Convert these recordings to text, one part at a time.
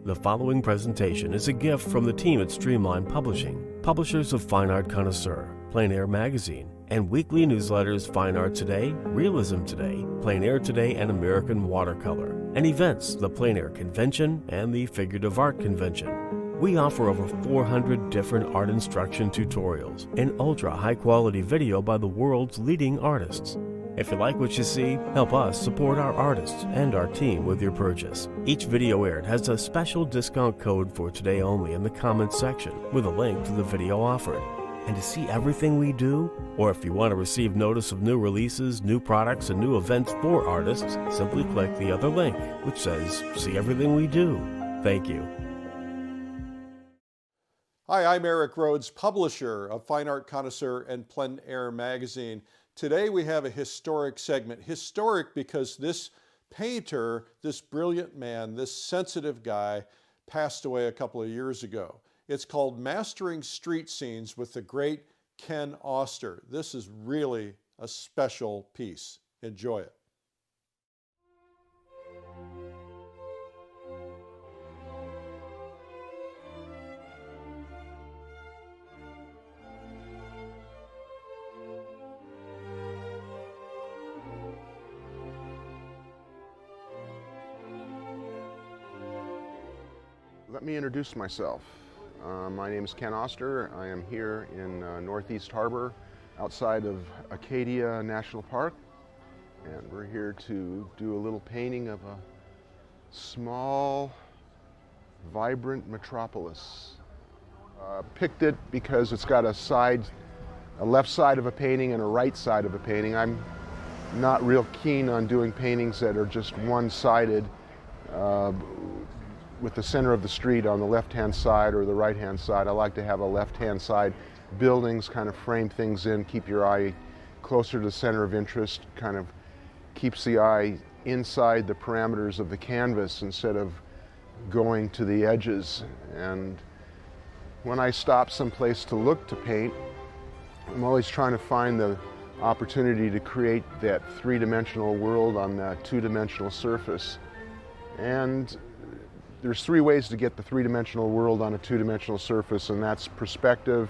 The following presentation is a gift from the team at Streamline Publishing, publishers of Fine Art Connoisseur, Plein Air Magazine, and weekly newsletters Fine Art Today, Realism Today, Plein Air Today, and American Watercolor, and events, the Plein Air Convention and the Figurative Art Convention. We offer over 400 different art instruction tutorials and ultra high-quality video by the world's leading artists. If you like what you see, help us support our artists and our team with your purchase. Each video aired has a special discount code for today only in the comments section with a link to the video offered. And to see everything we do, or if you want to receive notice of new releases, new products, and new events for artists, simply click the other link, which says, see everything we do. Thank you. Hi, I'm Eric Rhodes, publisher of Fine Art Connoisseur and Plein Air Magazine. Today we have a historic segment. Historic because this painter, this brilliant man, this sensitive guy, passed away a couple of years ago. It's called Mastering Street Scenes with the great Ken Auster. This is really a special piece. Enjoy it. Let me introduce myself. My name is Ken Oster. I am here in Northeast Harbor outside of Acadia National Park, and we're here to do a little painting of a small, vibrant metropolis. Picked it because it's got a left side of a painting and a right side of a painting. I'm not real keen on doing paintings that are just one-sided, with the center of the street on the left-hand side or the right-hand side. I like to have a left-hand side. Buildings kind of frame things in, keep your eye closer to the center of interest, kind of keeps the eye inside the parameters of the canvas instead of going to the edges. And when I stop someplace to look to paint, I'm always trying to find the opportunity to create that three-dimensional world on that two-dimensional surface. And there's three ways to get the three-dimensional world on a two-dimensional surface, and that's perspective,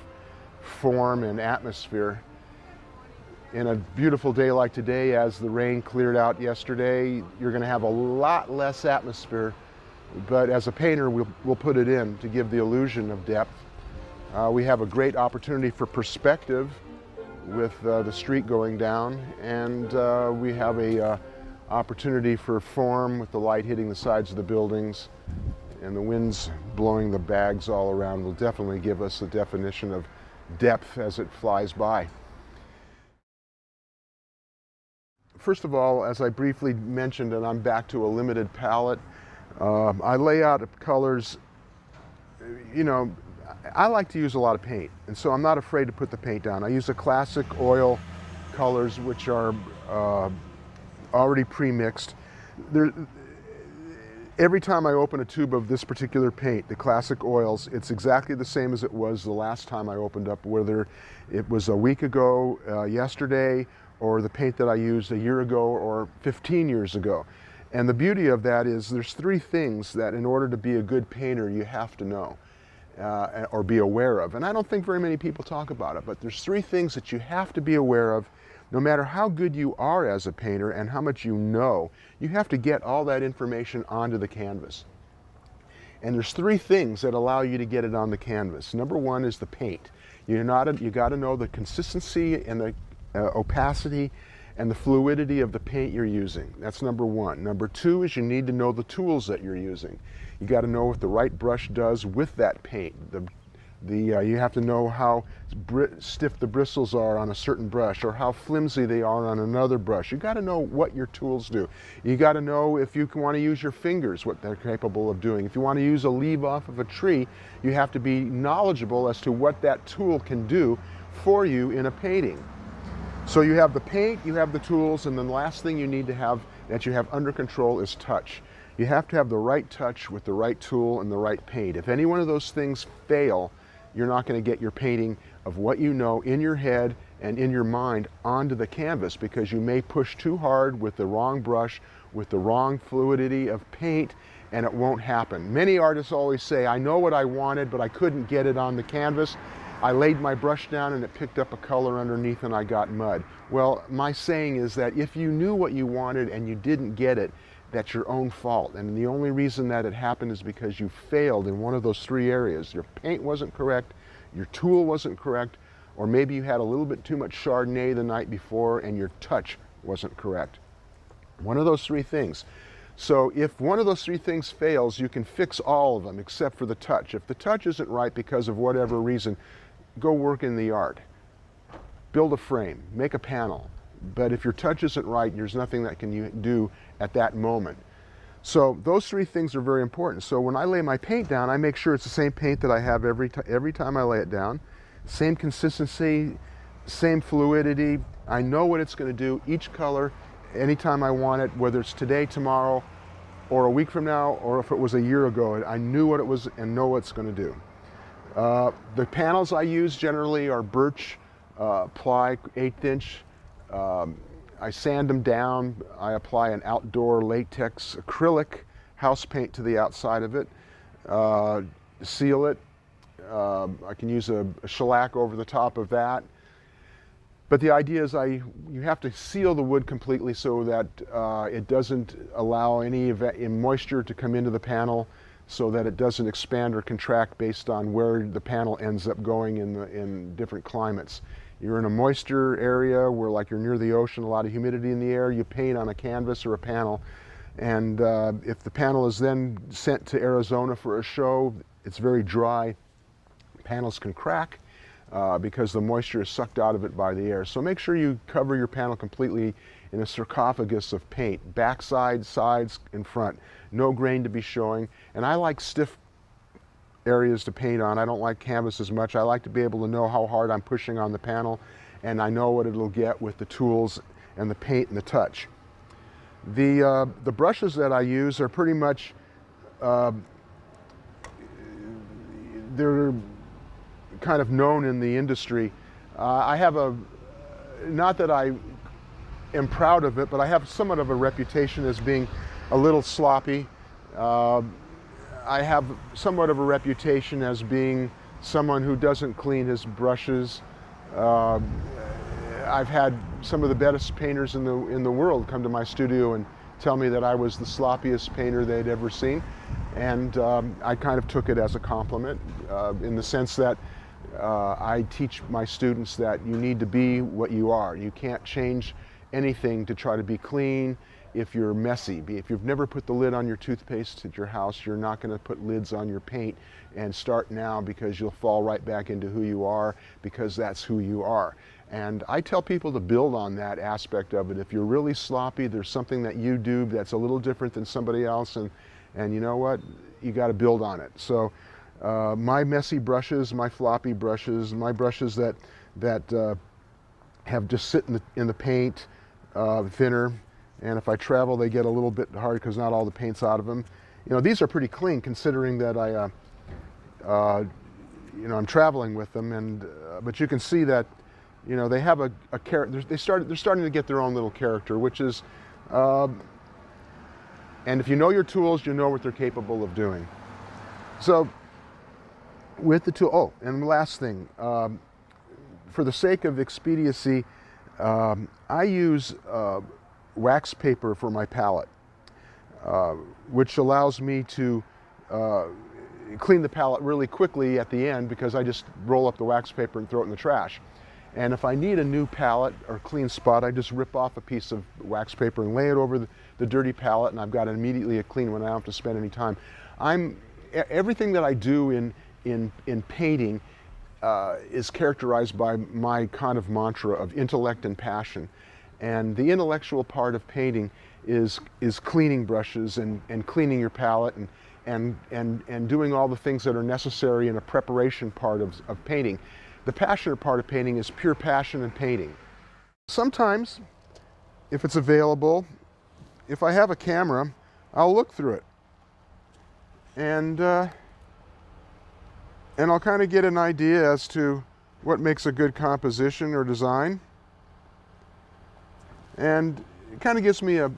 form, and atmosphere. In a beautiful day like today, as the rain cleared out yesterday, you're going to have a lot less atmosphere, but as a painter, we'll put it in to give the illusion of depth. We have a great opportunity for perspective with the street going down, and we have a opportunity for form with the light hitting the sides of the buildings, and the winds blowing the bags all around will definitely give us a definition of depth as it flies by. First of all, as I briefly mentioned, and I'm back to a limited palette, I lay out colors. You know, I like to use a lot of paint, and so I'm not afraid to put the paint down. I use the classic oil colors, which are already pre-mixed. Every time I open a tube of this particular paint, the classic oils, it's exactly the same as it was the last time I opened up, whether it was a week ago, yesterday, or the paint that I used a year ago or 15 years ago. And the beauty of that is there's three things that in order to be a good painter you have to know or be aware of. And I don't think very many people talk about it, but there's three things that you have to be aware of. No matter how good you are as a painter and how much you know, you have to get all that information onto the canvas. And there's three things that allow you to get it on the canvas. Number one is the paint. You got to know the consistency and the opacity and the fluidity of the paint you're using. That's number one. Number two is you need to know the tools that you're using. You got to know what the right brush does with that paint. You have to know how stiff the bristles are on a certain brush or how flimsy they are on another brush. You got to know what your tools do. You got to know if you want to use your fingers, what they're capable of doing. If you want to use a leaf off of a tree, you have to be knowledgeable as to what that tool can do for you in a painting. So you have the paint, you have the tools, and then the last thing you need to have that you have under control is touch. You have to have the right touch with the right tool and the right paint. If any one of those things fail, you're not going to get your painting of what you know in your head and in your mind onto the canvas, because you may push too hard with the wrong brush, with the wrong fluidity of paint, and it won't happen. Many artists always say, I know what I wanted, but I couldn't get it on the canvas. I laid my brush down and it picked up a color underneath and I got mud. Well, my saying is that if you knew what you wanted and you didn't get it, that's your own fault. And the only reason that it happened is because you failed in one of those three areas. Your paint wasn't correct, your tool wasn't correct, or maybe you had a little bit too much Chardonnay the night before and your touch wasn't correct. One of those three things. So if one of those three things fails, you can fix all of them except for the touch. If the touch isn't right because of whatever reason, go work in the yard. Build a frame, make a panel. But if your touch isn't right, there's nothing that you do at that moment. So those three things are very important. So when I lay my paint down, I make sure it's the same paint that I have every time I lay it down. Same consistency, same fluidity. I know what it's going to do, each color, anytime I want it, whether it's today, tomorrow, or a week from now, or if it was a year ago. I knew what it was and know what it's going to do. The panels I use generally are birch, ply, 1/8 inch. I sand them down. I apply an outdoor latex acrylic house paint to the outside of it, seal it. I can use a shellac over the top of that. But the idea is you have to seal the wood completely so that it doesn't allow any moisture to come into the panel, so that it doesn't expand or contract based on where the panel ends up going in different climates. You're in a moisture area where, like, you're near the ocean, a lot of humidity in the air, you paint on a canvas or a panel, and if the panel is then sent to Arizona for a show, it's very dry, panels can crack because the moisture is sucked out of it by the air. So make sure you cover your panel completely in a sarcophagus of paint, backside, sides, and front. No grain to be showing, and I like stiff areas to paint on. I don't like canvas as much. I like to be able to know how hard I'm pushing on the panel, and I know what it'll get with the tools and the paint and the touch. The brushes that I use are pretty much, they're kind of known in the industry. I have not that I am proud of it, but I have somewhat of a reputation as being a little sloppy. I have somewhat of a reputation as being someone who doesn't clean his brushes. I've had some of the best painters in the world come to my studio and tell me that I was the sloppiest painter they'd ever seen, and I kind of took it as a compliment in the sense that I teach my students that you need to be what you are. You can't change anything to try to be clean if you're messy. If you've never put the lid on your toothpaste at your house, you're not going to put lids on your paint and start now, because you'll fall right back into who you are, because that's who you are. And I tell people to build on that aspect of it. If you're really sloppy, there's something that you do that's a little different than somebody else, and you know what? You got to build on it. So my messy brushes, my floppy brushes, my brushes that have just sit in the paint, thinner, and if I travel they get a little bit hard because not all the paint's out of them. You know, these are pretty clean considering that I'm traveling with them, and but you can see that, you know, they have a character. They're starting to get their own little character, which is, and if you know your tools, you know what they're capable of doing. So with the tool, and the last thing, for the sake of expediency, I use wax paper for my palette, which allows me to clean the palette really quickly at the end, because I just roll up the wax paper and throw it in the trash. And if I need a new palette or clean spot, I just rip off a piece of wax paper and lay it over the dirty palette, and I've got immediately a clean one. I don't have to spend any time. Everything that I do in painting is characterized by my kind of mantra of intellect and passion. And the intellectual part of painting is cleaning brushes and cleaning your palette and doing all the things that are necessary in a preparation part of painting. The passionate part of painting is pure passion and painting. Sometimes, if it's available, if I have a camera, I'll look through it. And I'll kind of get an idea as to what makes a good composition or design. And it kind of gives me a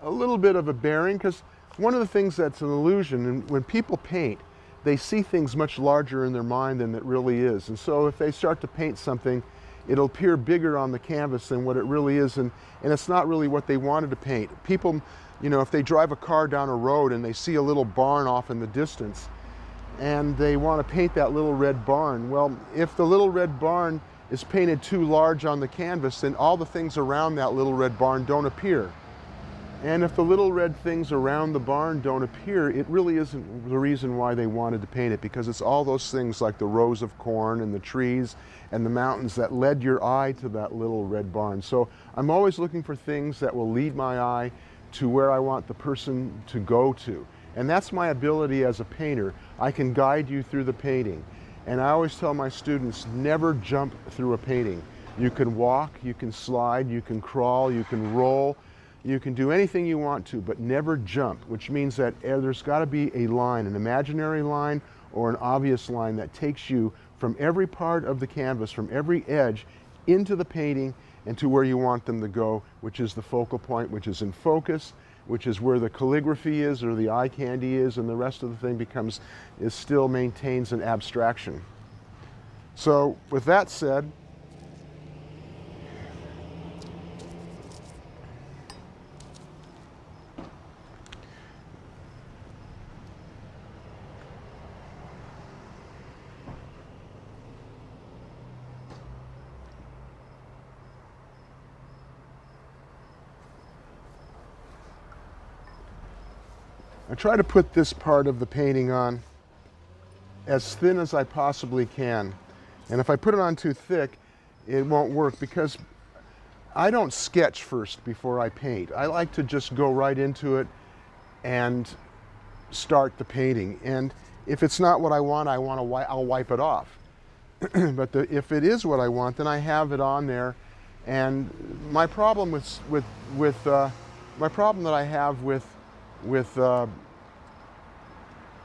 little bit of a bearing, because one of the things that's an illusion, and when people paint, they see things much larger in their mind than it really is. And so if they start to paint something, it'll appear bigger on the canvas than what it really is, and it's not really what they wanted to paint. People, you know, if they drive a car down a road and they see a little barn off in the distance, and they want to paint that little red barn, well, if the little red barn is painted too large on the canvas, then all the things around that little red barn don't appear. And if the little red things around the barn don't appear, it really isn't the reason why they wanted to paint it, because it's all those things like the rows of corn and the trees and the mountains that led your eye to that little red barn. So I'm always looking for things that will lead my eye to where I want the person to go to. And that's my ability as a painter. I can guide you through the painting. And I always tell my students, never jump through a painting. You can walk, you can slide, you can crawl, you can roll, you can do anything you want to, but never jump, which means that there's got to be a line, an imaginary line or an obvious line that takes you from every part of the canvas, from every edge, into the painting and to where you want them to go, which is the focal point, which is in focus, which is where the calligraphy is or the eye candy is, and the rest of the thing still maintains an abstraction. So with that said, I try to put this part of the painting on as thin as I possibly can. And if I put it on too thick, it won't work, because I don't sketch first before I paint. I like to just go right into it and start the painting. And if it's not what I want, I'll wipe it off. But if it is what I want, then I have it on there. And my problem my problem that I have with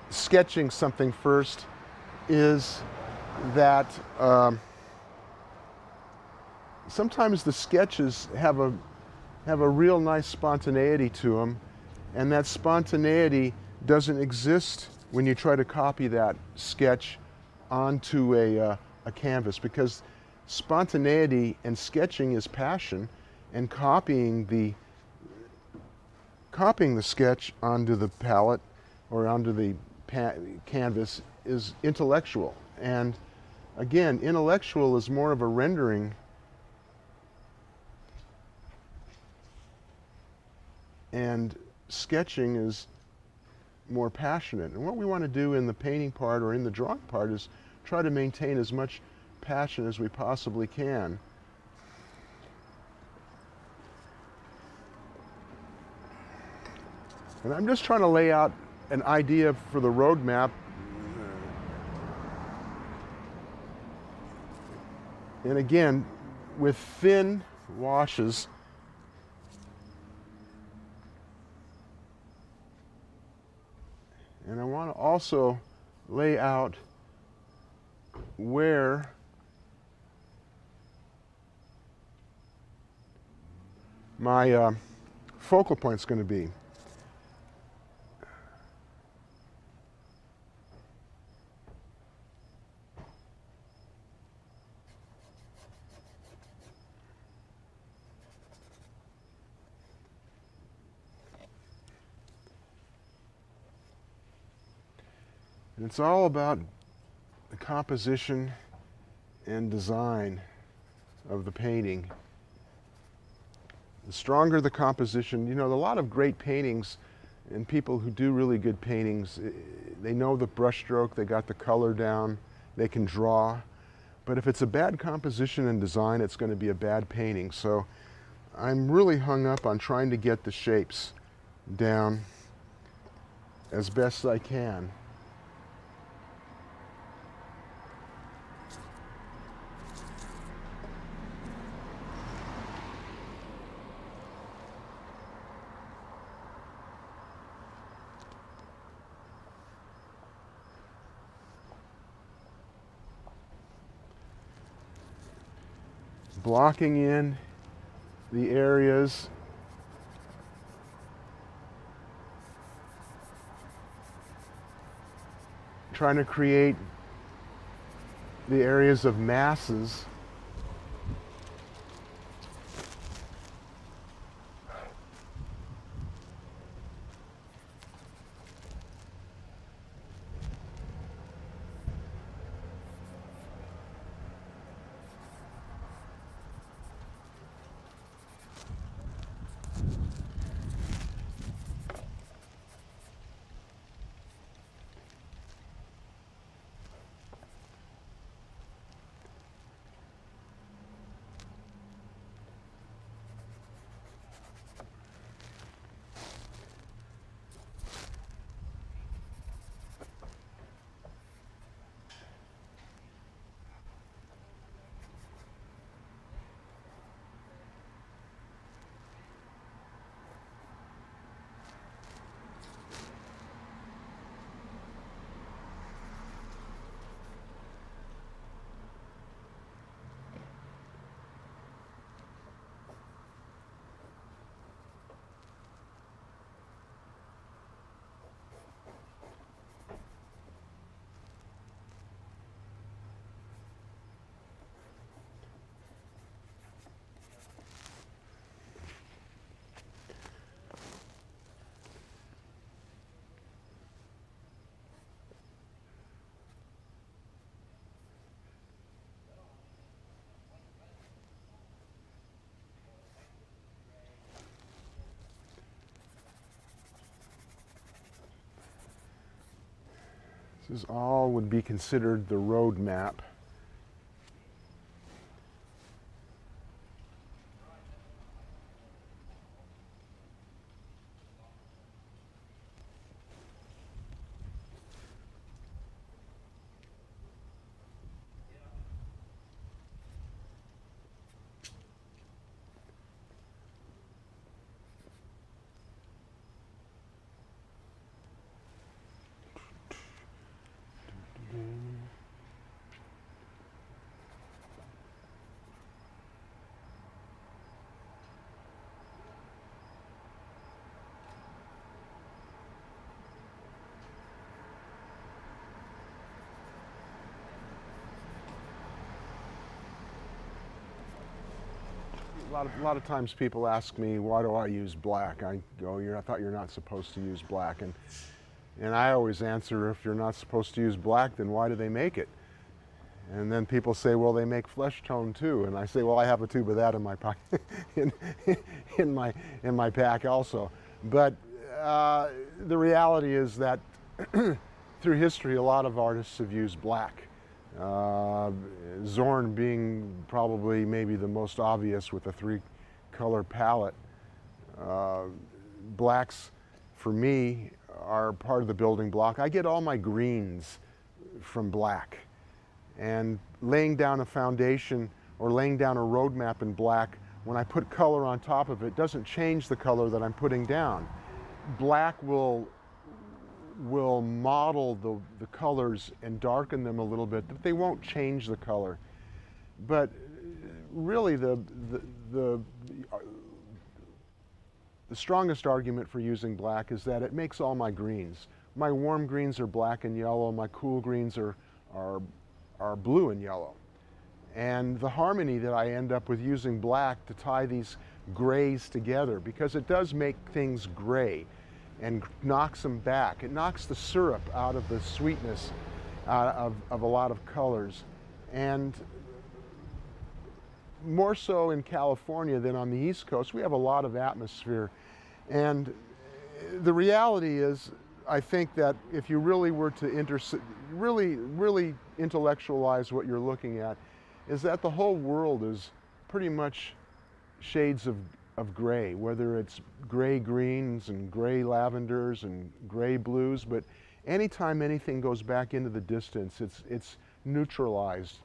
sketching something first is that sometimes the sketches have a real nice spontaneity to them, and that spontaneity doesn't exist when you try to copy that sketch onto a canvas, because spontaneity and sketching is passion, and copying the sketch onto the palette or onto the canvas is intellectual. And again, intellectual is more of a rendering, and sketching is more passionate. And what we want to do in the painting part or in the drawing part is try to maintain as much passion as we possibly can. And I'm just trying to lay out an idea for the roadmap. And again, with thin washes, and I want to also lay out where my focal point is going to be. And it's all about the composition and design of the painting. The stronger the composition, you know, a lot of great paintings and people who do really good paintings, they know the brush stroke, they got the color down, they can draw. But if it's a bad composition and design, it's going to be a bad painting. So I'm really hung up on trying to get the shapes down as best I can. Blocking in the areas trying to create the areas of masses. This is all would be considered the road map. A lot of times people ask me, why do I use black? I go, I thought you're not supposed to use black. And I always answer, if you're not supposed to use black, then why do they make it? And then people say, well, they make flesh tone too. And I say, well, I have a tube of that in my pocket, in my pack also. But the reality is that through history, a lot of artists have used black. Zorn being probably maybe the most obvious with a 3-color palette. Blacks, for me, are part of the building block. I get all my greens from black. And laying down a foundation or laying down a road map in black, when I put color on top of it, doesn't change the color that I'm putting down. Black will model the colors and darken them a little bit, but they won't change the color. But really the strongest argument for using black is that it makes all my greens. My warm greens are black and yellow, my cool greens are blue and yellow. And the harmony that I end up with using black to tie these grays together, because it does make things gray and knocks them back. It knocks the syrup out of the sweetness of a lot of colors. And more so in California than on the East Coast, we have a lot of atmosphere. And the reality is, I think that if you really were to really intellectualize what you're looking at, is that the whole world is pretty much shades of gray, whether it's gray greens and gray lavenders and gray blues. But anytime anything goes back into the distance, it's neutralized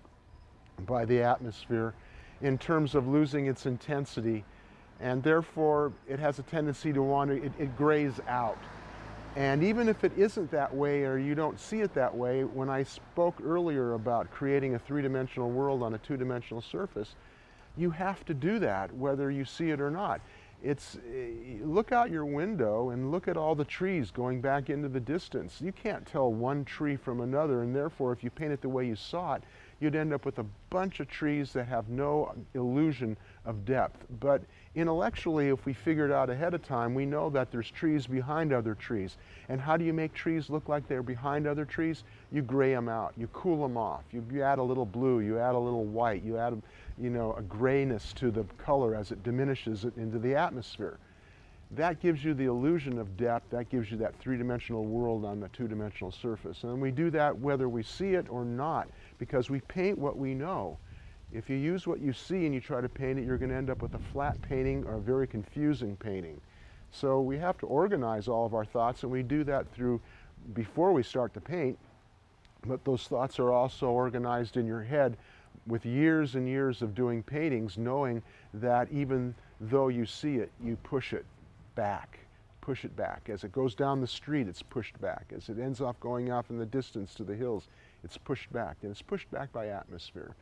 by the atmosphere in terms of losing its intensity, and therefore it has a tendency to wander, it grays out. And even if it isn't that way, or you don't see it that way, when I spoke earlier about creating a 3-dimensional world on a 2-dimensional surface, you have to do that whether you see it or not. look out your window and look at all the trees going back into the distance. You can't tell one tree from another, and therefore if you paint it the way you saw it, you'd end up with a bunch of trees that have no illusion of depth. But intellectually, if we figured out ahead of time, we know that there's trees behind other trees. And how do you make trees look like they're behind other trees? You gray them out, you cool them off, you add a little blue, you add a little white, you add a grayness to the color as it diminishes it into the atmosphere. That gives you the illusion of depth, that gives you that three-dimensional world on the two-dimensional surface. And we do that whether we see it or not, because we paint what we know. If you use what you see and you try to paint it, you're going to end up with a flat painting or a very confusing painting. So we have to organize all of our thoughts, and we do that before we start to paint, but those thoughts are also organized in your head with years and years of doing paintings, knowing that even though you see it, you push it back. Push it back. As it goes down the street, it's pushed back. As it ends up going off in the distance to the hills, it's pushed back. And it's pushed back by atmosphere.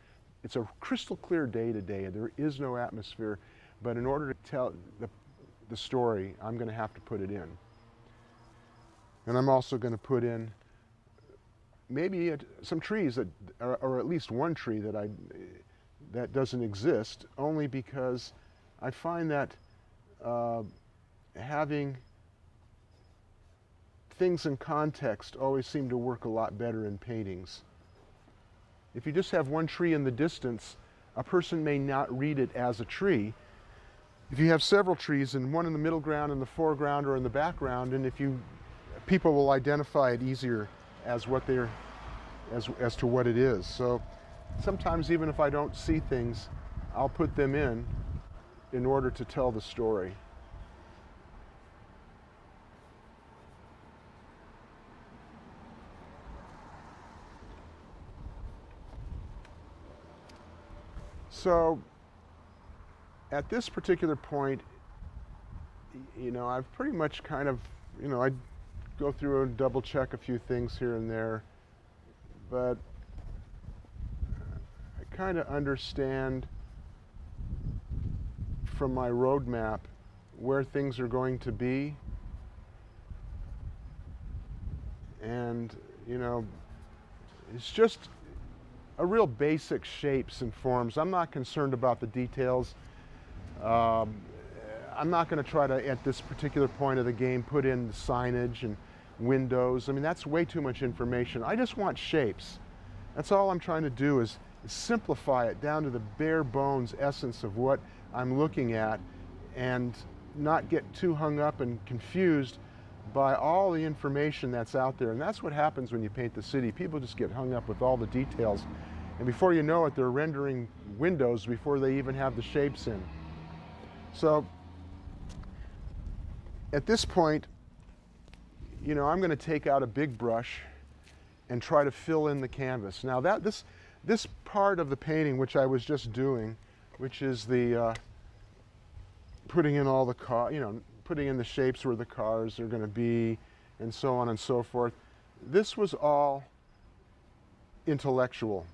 It's a crystal clear day today. There is no atmosphere, but in order to tell the story, I'm going to have to put it in. And I'm also going to put in maybe some trees or at least one tree that doesn't exist, only because I find that having things in context always seem to work a lot better in paintings. If you just have one tree in the distance, a person may not read it as a tree. If you have several trees and one in the middle ground, in the foreground, or in the background, and people will identify it easier as as to what it is. So sometimes even if I don't see things, I'll put them in order to tell the story. So at this particular point, I've pretty much kind of, I go through and double check a few things here and there, but I kind of understand from my roadmap where things are going to be. And, it's just a real basic shapes and forms. I'm not concerned about the details. I'm not going to try to, at this particular point of the game, put in the signage and windows. I mean, that's way too much information. I just want shapes. That's all I'm trying to do is simplify it down to the bare bones essence of what I'm looking at and not get too hung up and confused by all the information that's out there. And that's what happens when you paint the city. People just get hung up with all the details. And before you know it, they're rendering windows before they even have the shapes in. So at this point, I'm going to take out a big brush and try to fill in the canvas. Now this part of the painting, which I was just doing, which is the putting in all the putting in the shapes where the cars are going to be, and so on and so forth. This was all intellectual.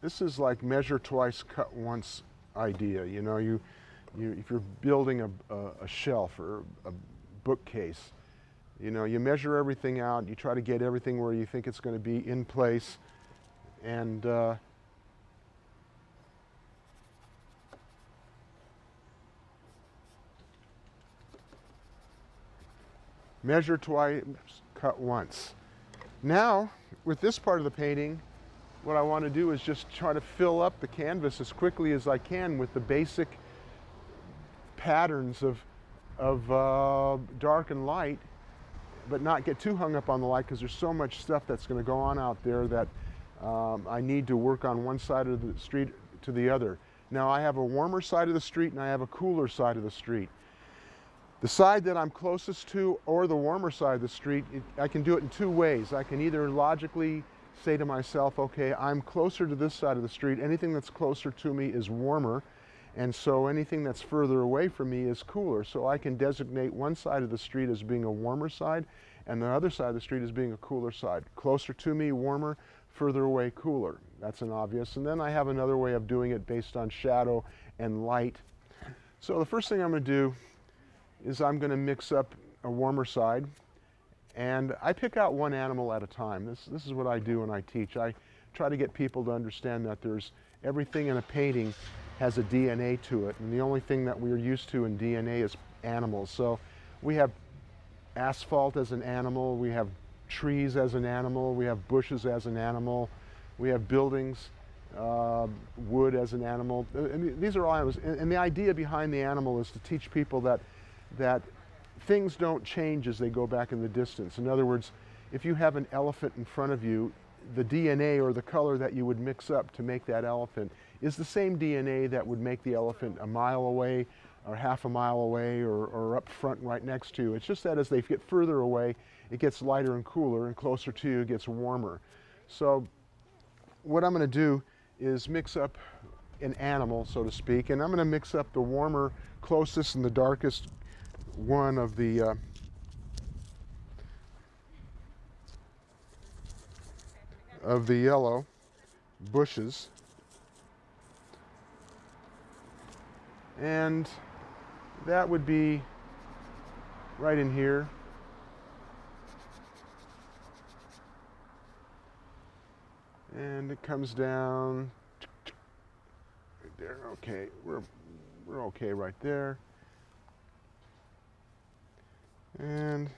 This is like measure twice, cut once idea. If you're building a shelf or a bookcase, you measure everything out. You try to get everything where you think it's going to be in place, and measure twice, cut once. Now, with this part of the painting, what I want to do is just try to fill up the canvas as quickly as I can with the basic patterns of dark and light, but not get too hung up on the light, because there's so much stuff that's going to go on out there that I need to work on one side of the street to the other. Now, I have a warmer side of the street and I have a cooler side of the street. The side that I'm closest to, or the warmer side of the street, I can do it in two ways. I can either logically say to myself, okay, I'm closer to this side of the street. Anything that's closer to me is warmer, and so anything that's further away from me is cooler. So I can designate one side of the street as being a warmer side, and the other side of the street as being a cooler side. Closer to me, warmer; further away, cooler. That's an obvious. And then I have another way of doing it based on shadow and light. So the first thing I'm going to do is I'm going to mix up a warmer side, and I pick out one animal at a time. This is what I do when I teach. I try to get people to understand that there's everything in a painting has a DNA to it, and the only thing that we're used to in DNA is animals. So we have asphalt as an animal, we have trees as an animal, we have bushes as an animal, we have buildings, wood as an animal. I mean, these are all animals, and the idea behind the animal is to teach people that things don't change as they go back in the distance. In other words, if you have an elephant in front of you, the DNA or the color that you would mix up to make that elephant is the same DNA that would make the elephant a mile away or half a mile away or up front right next to you. It's just that as they get further away, it gets lighter and cooler, and closer to you it gets warmer. So what I'm going to do is mix up an animal, so to speak, and I'm going to mix up the warmer, closest and the darkest one of the yellow bushes, and that would be right in here. And it comes down right there. Okay, we're okay right there. And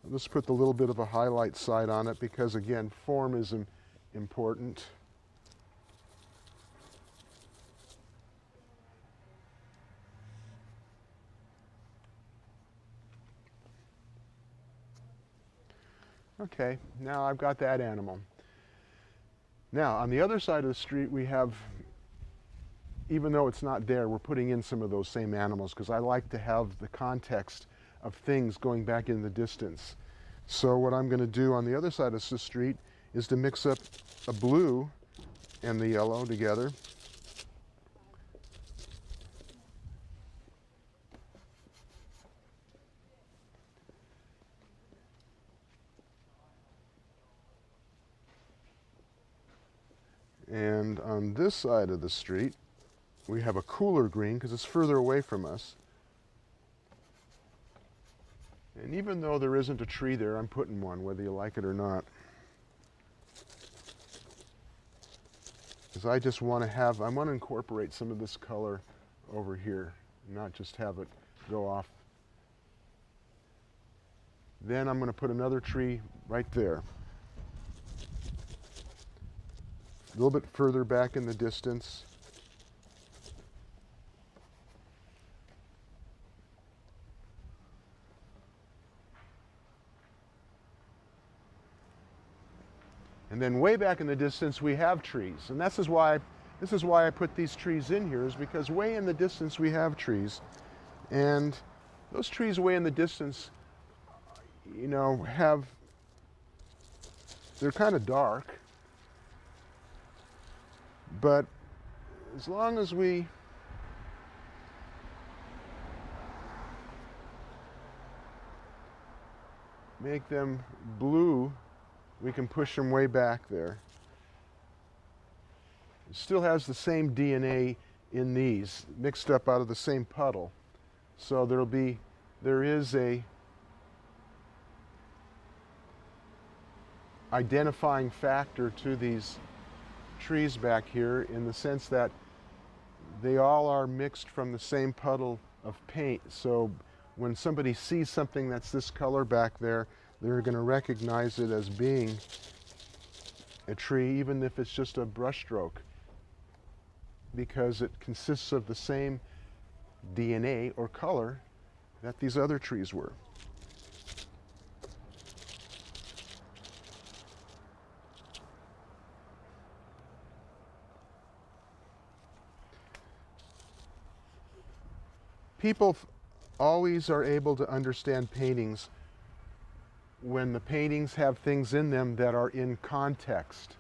I'll just put the little bit of a highlight side on it because, again, form is important. Okay, now I've got that animal. Now, on the other side of the street, we have, even though it's not there, we're putting in some of those same animals because I like to have the context of things going back in the distance. So what I'm going to do on the other side of the street is to mix up a blue and the yellow together. And on this side of the street, we have a cooler green because it's further away from us. And even though there isn't a tree there, I'm putting one, whether you like it or not. Because I just want to I want to incorporate some of this color over here, not just have it go off. Then I'm going to put another tree right there. A little bit further back in the distance. And then way back in the distance we have trees. And this is why I put these trees in here, is because way in the distance we have trees. And those trees way in the distance, you know, they're kind of dark. But as long as we make them blue, we can push them way back there. It still has the same DNA in these, mixed up out of the same puddle. So there is a identifying factor to these trees back here, in the sense that they all are mixed from the same puddle of paint. So when somebody sees something that's this color back there, they're going to recognize it as being a tree, even if it's just a brush stroke, because it consists of the same DNA or color that these other trees were. People always are able to understand paintings when the paintings have things in them that are in context.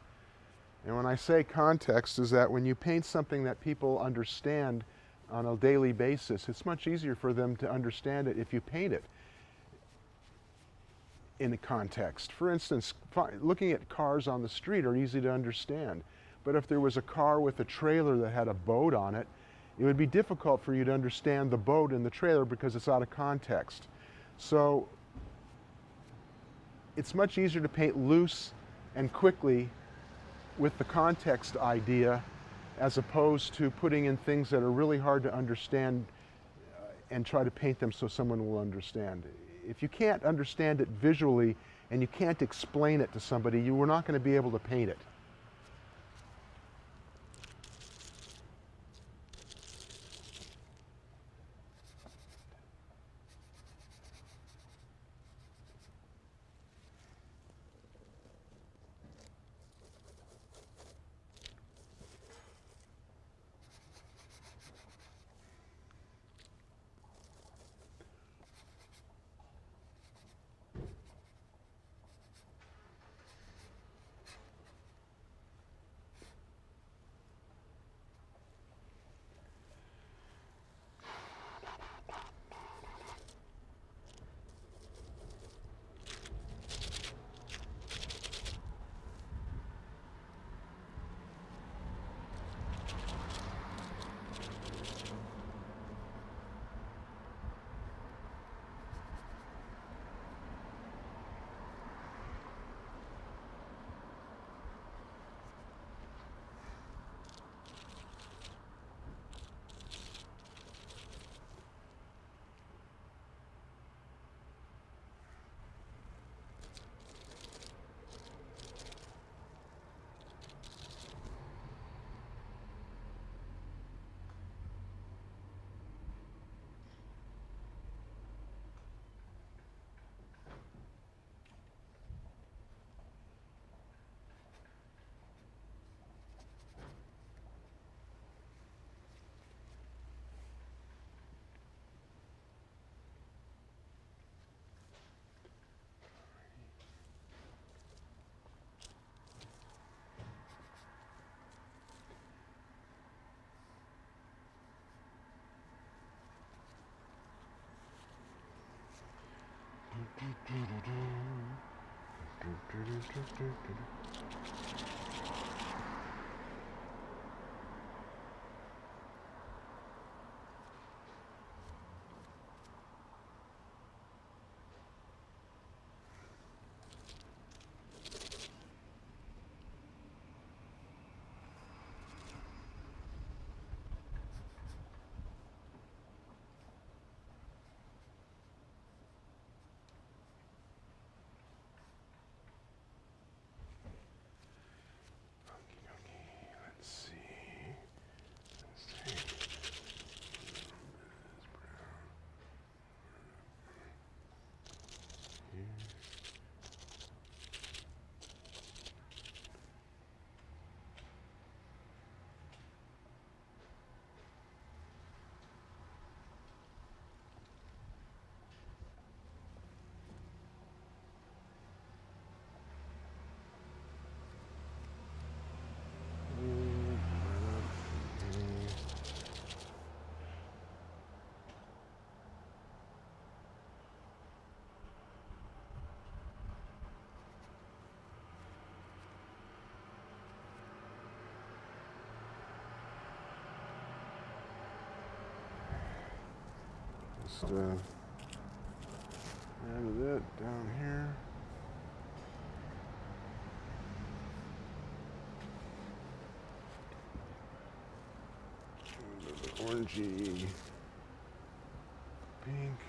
And when I say context, is that when you paint something that people understand on a daily basis, it's much easier for them to understand it if you paint it in a context. For instance, looking at cars on the street are easy to understand. But if there was a car with a trailer that had a boat on it, it would be difficult for you to understand the boat and the trailer because it's out of context. So it's much easier to paint loose and quickly with the context idea as opposed to putting in things that are really hard to understand and try to paint them so someone will understand. If you can't understand it visually and you can't explain it to somebody, you are not going to be able to paint it. Just added it down here. A little bit orangey pink.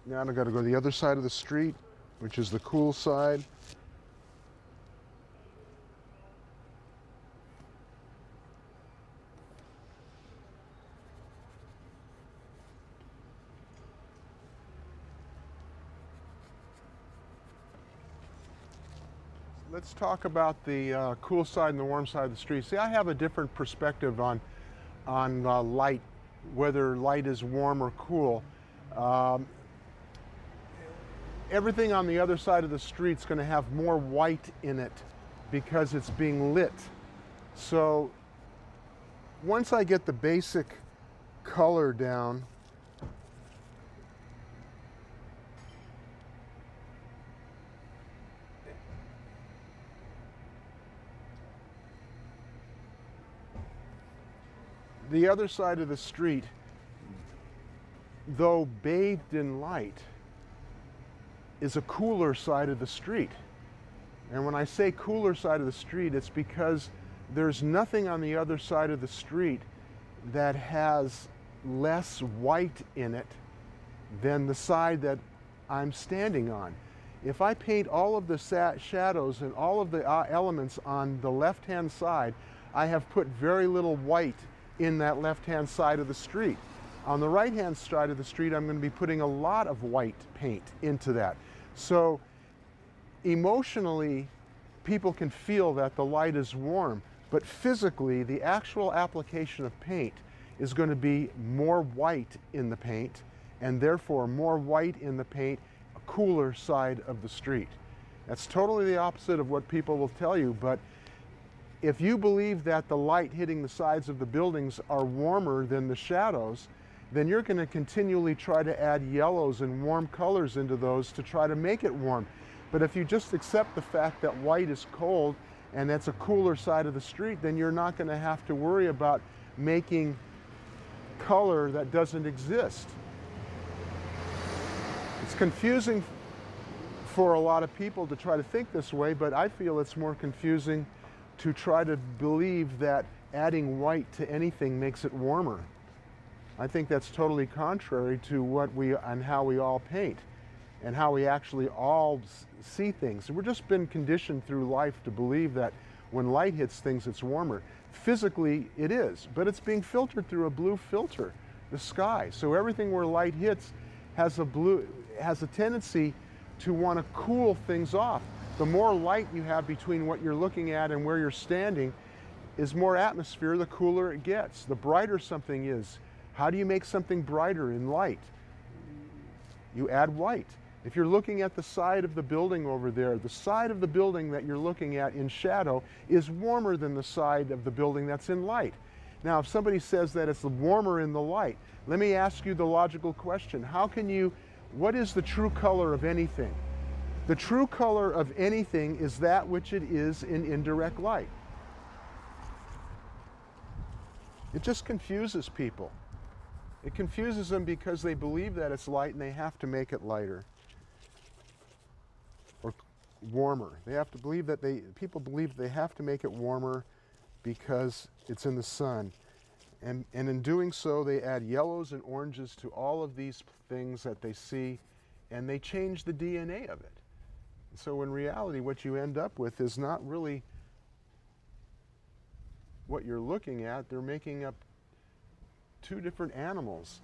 Now I've got to go to the other side of the street, which is the cool side. Let's talk about the cool side and the warm side of the street. See, I have a different perspective on light, whether light is warm or cool. Um, Everything on the other side of the street is going to have more white in it because it's being lit. So once I get the basic color down, the other side of the street, though bathed in light, is a cooler side of the street. And when I say cooler side of the street, it's because there's nothing on the other side of the street that has less white in it than the side that I'm standing on. If I paint all of the shadows and all of the elements on the left-hand side, I have put very little white in that left-hand side of the street. On the right-hand side of the street, I'm going to be putting a lot of white paint into that. So emotionally, people can feel that the light is warm, but physically, the actual application of paint is going to be more white in the paint, and therefore more white in the paint, a cooler side of the street. That's totally the opposite of what people will tell you, but if you believe that the light hitting the sides of the buildings are warmer than the shadows, then you're going to continually try to add yellows and warm colors into those to try to make it warm. But if you just accept the fact that white is cold and that's a cooler side of the street, then you're not going to have to worry about making color that doesn't exist. It's confusing for a lot of people to try to think this way, but I feel it's more confusing to try to believe that adding white to anything makes it warmer. I think that's totally contrary to what and how we all paint and how we actually all see things. We've just been conditioned through life to believe that when light hits things, it's warmer. Physically, it is, but it's being filtered through a blue filter, the sky. So everything where light hits has a tendency to want to cool things off. The more light you have between what you're looking at and where you're standing is more atmosphere, the cooler it gets. The brighter something is. How do you make something brighter in light? You add white. If you're looking at the side of the building over there, the side of the building that you're looking at in shadow is warmer than the side of the building that's in light. Now, if somebody says that it's warmer in the light, let me ask you the logical question. What is the true color of anything? The true color of anything is that which it is in indirect light. It just confuses people. It confuses them because they believe that it's light and they have to make it lighter or warmer. They have to believe that people believe they have to make it warmer because it's in the sun. And in doing so, they add yellows and oranges to all of these things that they see, and they change the DNA of it. So in reality, what you end up with is not really what you're looking at. They're making up two different animals.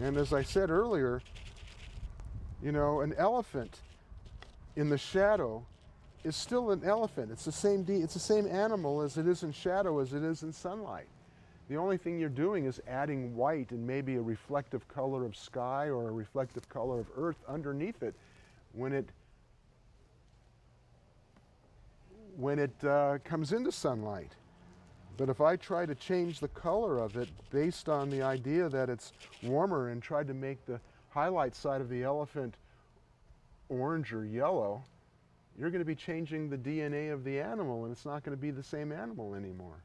And as I said earlier, you know, an elephant in the shadow is still an elephant. It's the same animal as it is in shadow as it is in sunlight. The only thing you're doing is adding white and maybe a reflective color of sky or a reflective color of earth underneath it when it comes into sunlight. But if I try to change the color of it based on the idea that it's warmer and try to make the highlight side of the elephant orange or yellow, you're going to be changing the DNA of the animal, and it's not going to be the same animal anymore.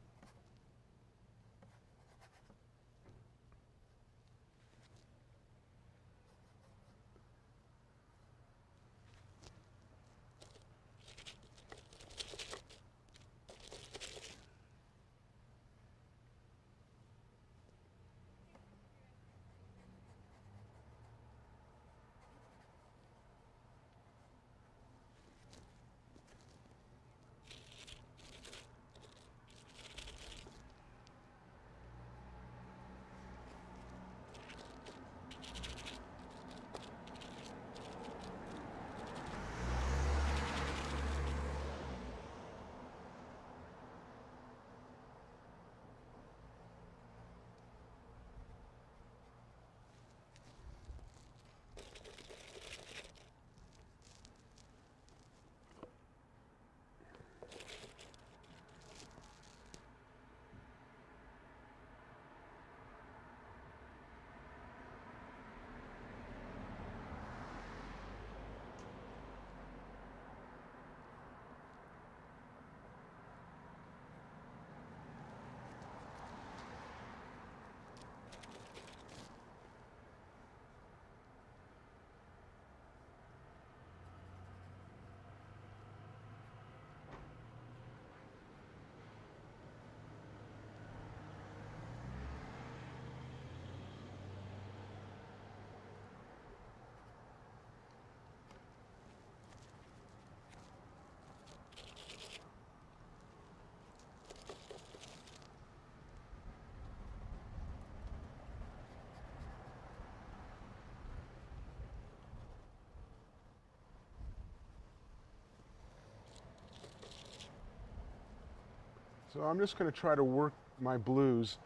So I'm just going to try to work my blues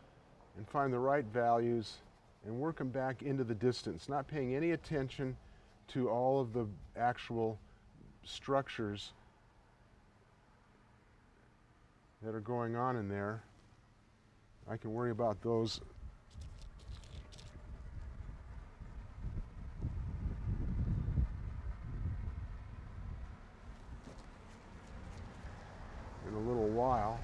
and find the right values and work them back into the distance, not paying any attention to all of the actual structures that are going on in there. I can worry about those in a little while.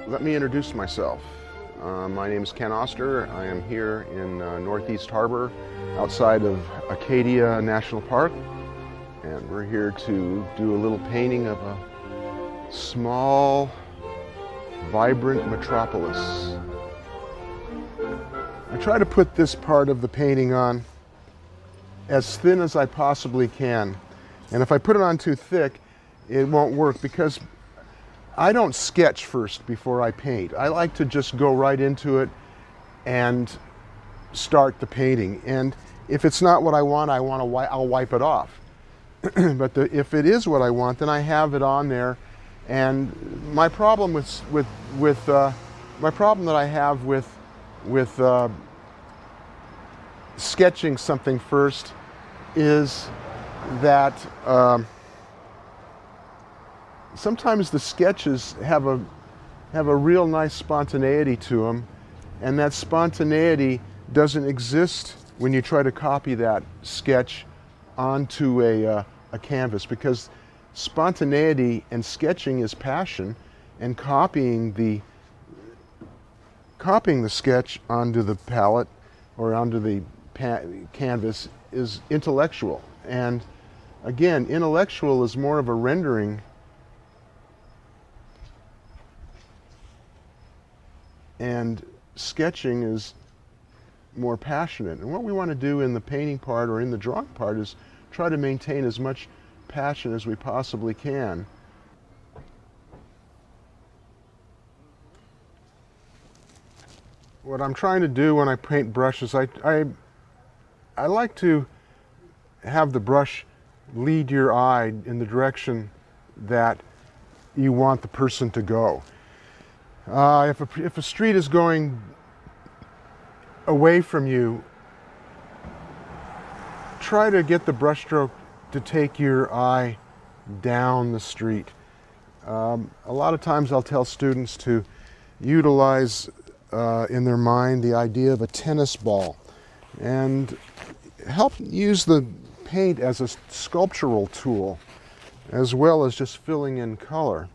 Let me introduce myself. My name is Ken Oster. I am here in Northeast Harbor outside of Acadia National Park, and we're here to do a little painting of a small, vibrant metropolis. I try to put this part of the painting on as thin as I possibly can, and if I put it on too thick, it won't work because I don't sketch first before I paint. I like to just go right into it and start the painting. And if it's not what I want, I'll wipe it off. But if it is what I want, then I have it on there. And my problem my problem that I have with sketching something first is that sometimes the sketches have a real nice spontaneity to them, and that spontaneity doesn't exist when you try to copy that sketch onto a canvas, because spontaneity and sketching is passion, and copying the sketch onto the palette or onto the canvas is intellectual. And again, intellectual is more of a rendering, and sketching is more passionate. And what we want to do in the painting part or in the drawing part is try to maintain as much passion as we possibly can. What I'm trying to do when I paint brushes, I like to have the brush lead your eye in the direction that you want the person to go. If a street is going away from you, try to get the brushstroke to take your eye down the street. A lot of times I'll tell students to utilize in their mind the idea of a tennis ball and help use the paint as a sculptural tool as well as just filling in color.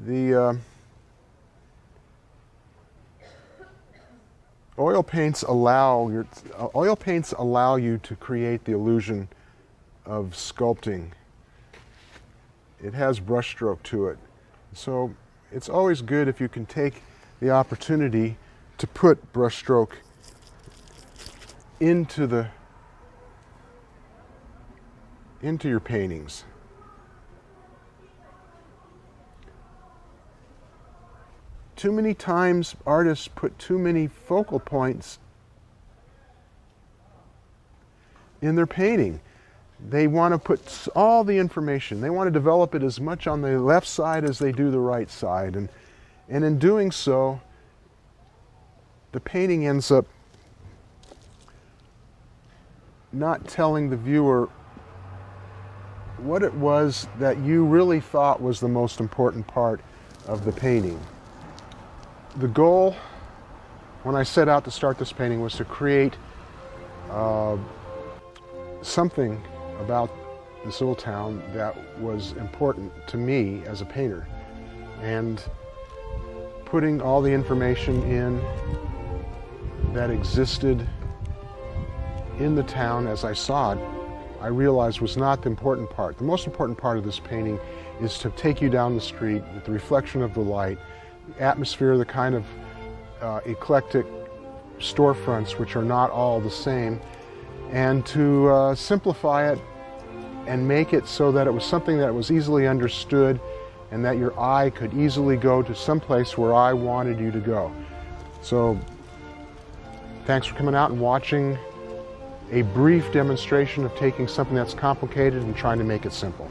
The oil paints allow you to create the illusion of sculpting. It has brushstroke to it. So it's always good if you can take the opportunity to put brushstroke into your paintings. Too many times artists put too many focal points in their painting. They want to put all the information. They want to develop it as much on the left side as they do the right side. And in doing so, the painting ends up not telling the viewer what it was that you really thought was the most important part of the painting. The goal, when I set out to start this painting, was to create something about this little town that was important to me as a painter. And putting all the information in that existed in the town as I saw it, I realized was not the important part. The most important part of this painting is to take you down the street with the reflection of the light, atmosphere, the kind of eclectic storefronts which are not all the same, and to simplify it and make it so that it was something that was easily understood and that your eye could easily go to some place where I wanted you to go. So thanks for coming out and watching a brief demonstration of taking something that's complicated and trying to make it simple.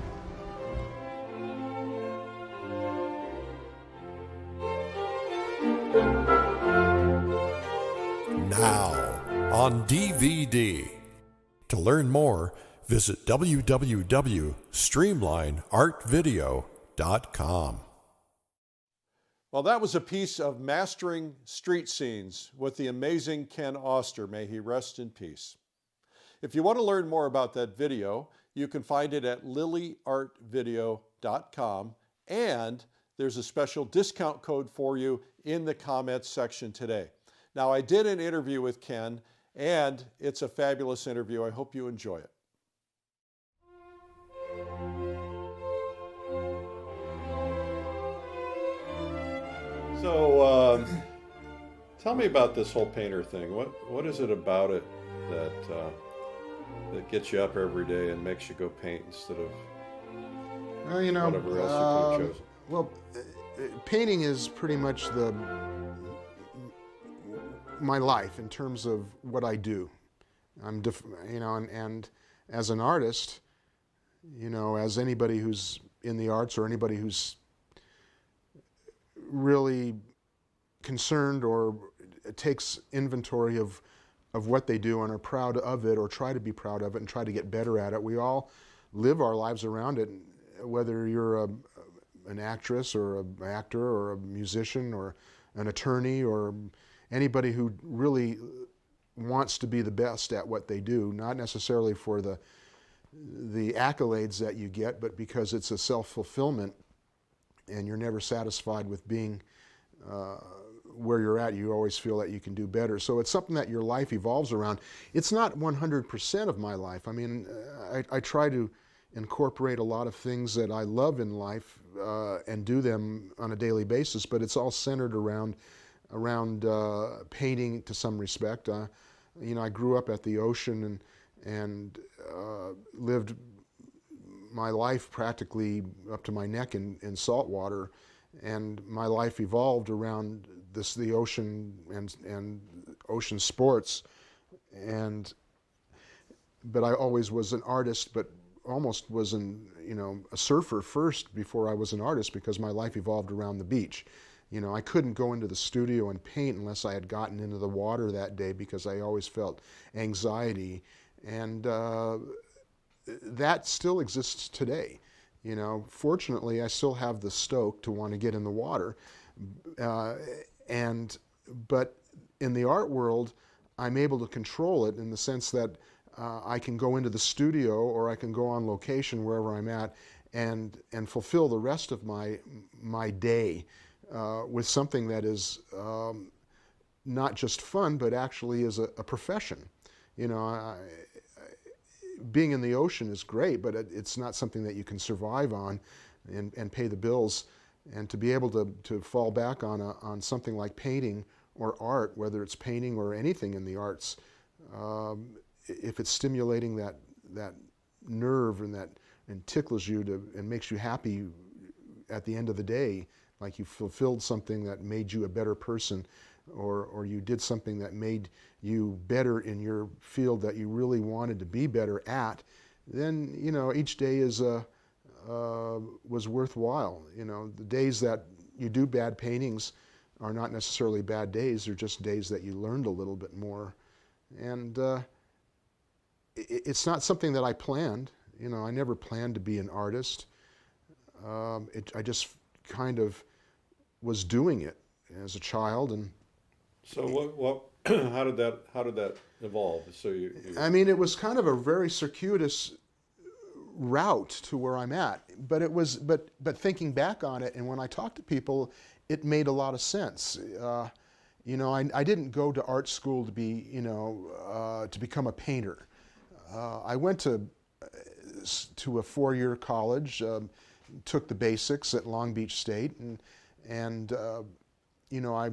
Now on DVD. To learn more, visit www.streamlineartvideo.com. Well, that was a piece of mastering street scenes with the amazing Ken Auster. May he rest in peace. If you want to learn more about that video, you can find it at lilyartvideo.com, and there's a special discount code for you in the comments section today. Now, I did an interview with Ken, and it's a fabulous interview. I hope you enjoy it. So, tell me about this whole painter thing. What is it about it that that gets you up every day and makes you go paint instead of whatever else you could have chosen? Well, painting is pretty much my life in terms of what I do. And as an artist, as anybody who's in the arts or anybody who's really concerned or takes inventory of what they do and are proud of it or try to be proud of it and try to get better at it. We all live our lives around it, whether you're an actress or an actor or a musician or an attorney or anybody who really wants to be the best at what they do, not necessarily for the accolades that you get, but because it's a self-fulfillment and you're never satisfied with being where you're at. You always feel that you can do better. So it's something that your life evolves around. It's not 100% of my life. I mean, I try to incorporate a lot of things that I love in life and do them on a daily basis, but it's all centered around painting to some respect. I grew up at the ocean and lived my life practically up to my neck in salt water, and my life evolved around the ocean and ocean sports. But I always was an artist, but almost was a surfer first before I was an artist, because my life evolved around the beach. I couldn't go into the studio and paint unless I had gotten into the water that day, because I always felt anxiety, and that still exists today. Fortunately, I still have the stoke to want to get in the water, but in the art world, I'm able to control it in the sense that I can go into the studio or I can go on location wherever I'm at and fulfill the rest of my day with something that is not just fun, but actually is a profession. Being in the ocean is great, but it's not something that you can survive on and pay the bills. And to be able to fall back on something like painting or art, whether it's painting or anything in the arts, if it's stimulating that nerve and tickles you and makes you happy at the end of the day, like you fulfilled something that made you a better person, or you did something that made you better in your field that you really wanted to be better at, then each day was worthwhile. The days that you do bad paintings are not necessarily bad days; they're just days that you learned a little bit more. And it's not something that I planned. I never planned to be an artist. I just kind of was doing it as a child. And so what how did that evolve? So you I mean, it was kind of a very circuitous route to where I'm at, but but thinking back on it, and when I talk to people, it made a lot of sense. I didn't go to art school to be to become a painter. I went to a 4-year college, took the basics at Long Beach State, and I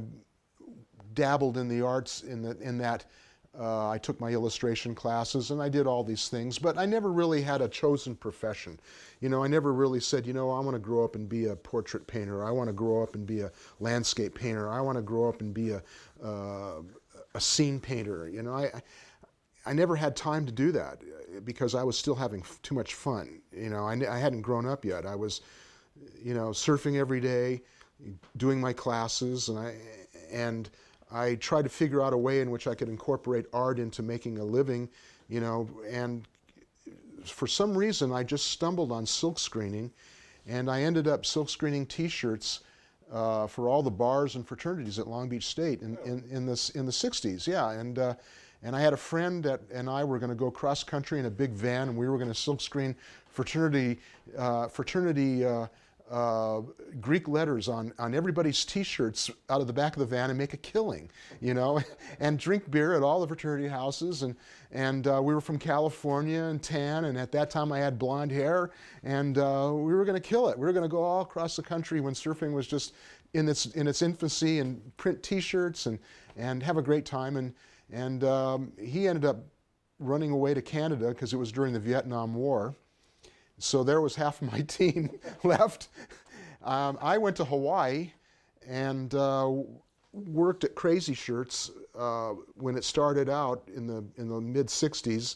dabbled in the arts in that I took my illustration classes, and I did all these things, but I never really had a chosen profession. I never really said, I want to grow up and be a portrait painter. I want to grow up and be a landscape painter. I want to grow up and be a scene painter. I never had time to do that because I was still having too much fun. I hadn't grown up yet. I was, surfing every day, doing my classes, and I tried to figure out a way in which I could incorporate art into making a living, and for some reason I just stumbled on silk screening, and I ended up silk screening T-shirts for all the bars and fraternities at Long Beach State in the 60s. Yeah, and I had a friend and I were going to go cross country in a big van, and we were going to silk screen fraternity Greek letters on everybody's T-shirts out of the back of the van and make a killing, and drink beer at all the fraternity houses. And we were from California and tan, and at that time I had blonde hair, and we were going to kill it. We were going to go all across the country when surfing was just in its infancy, and print T-shirts and have a great time. And he ended up running away to Canada because it was during the Vietnam War. So there was half of my team left. I went to Hawaii and worked at Crazy Shirts when it started out in the mid '60s,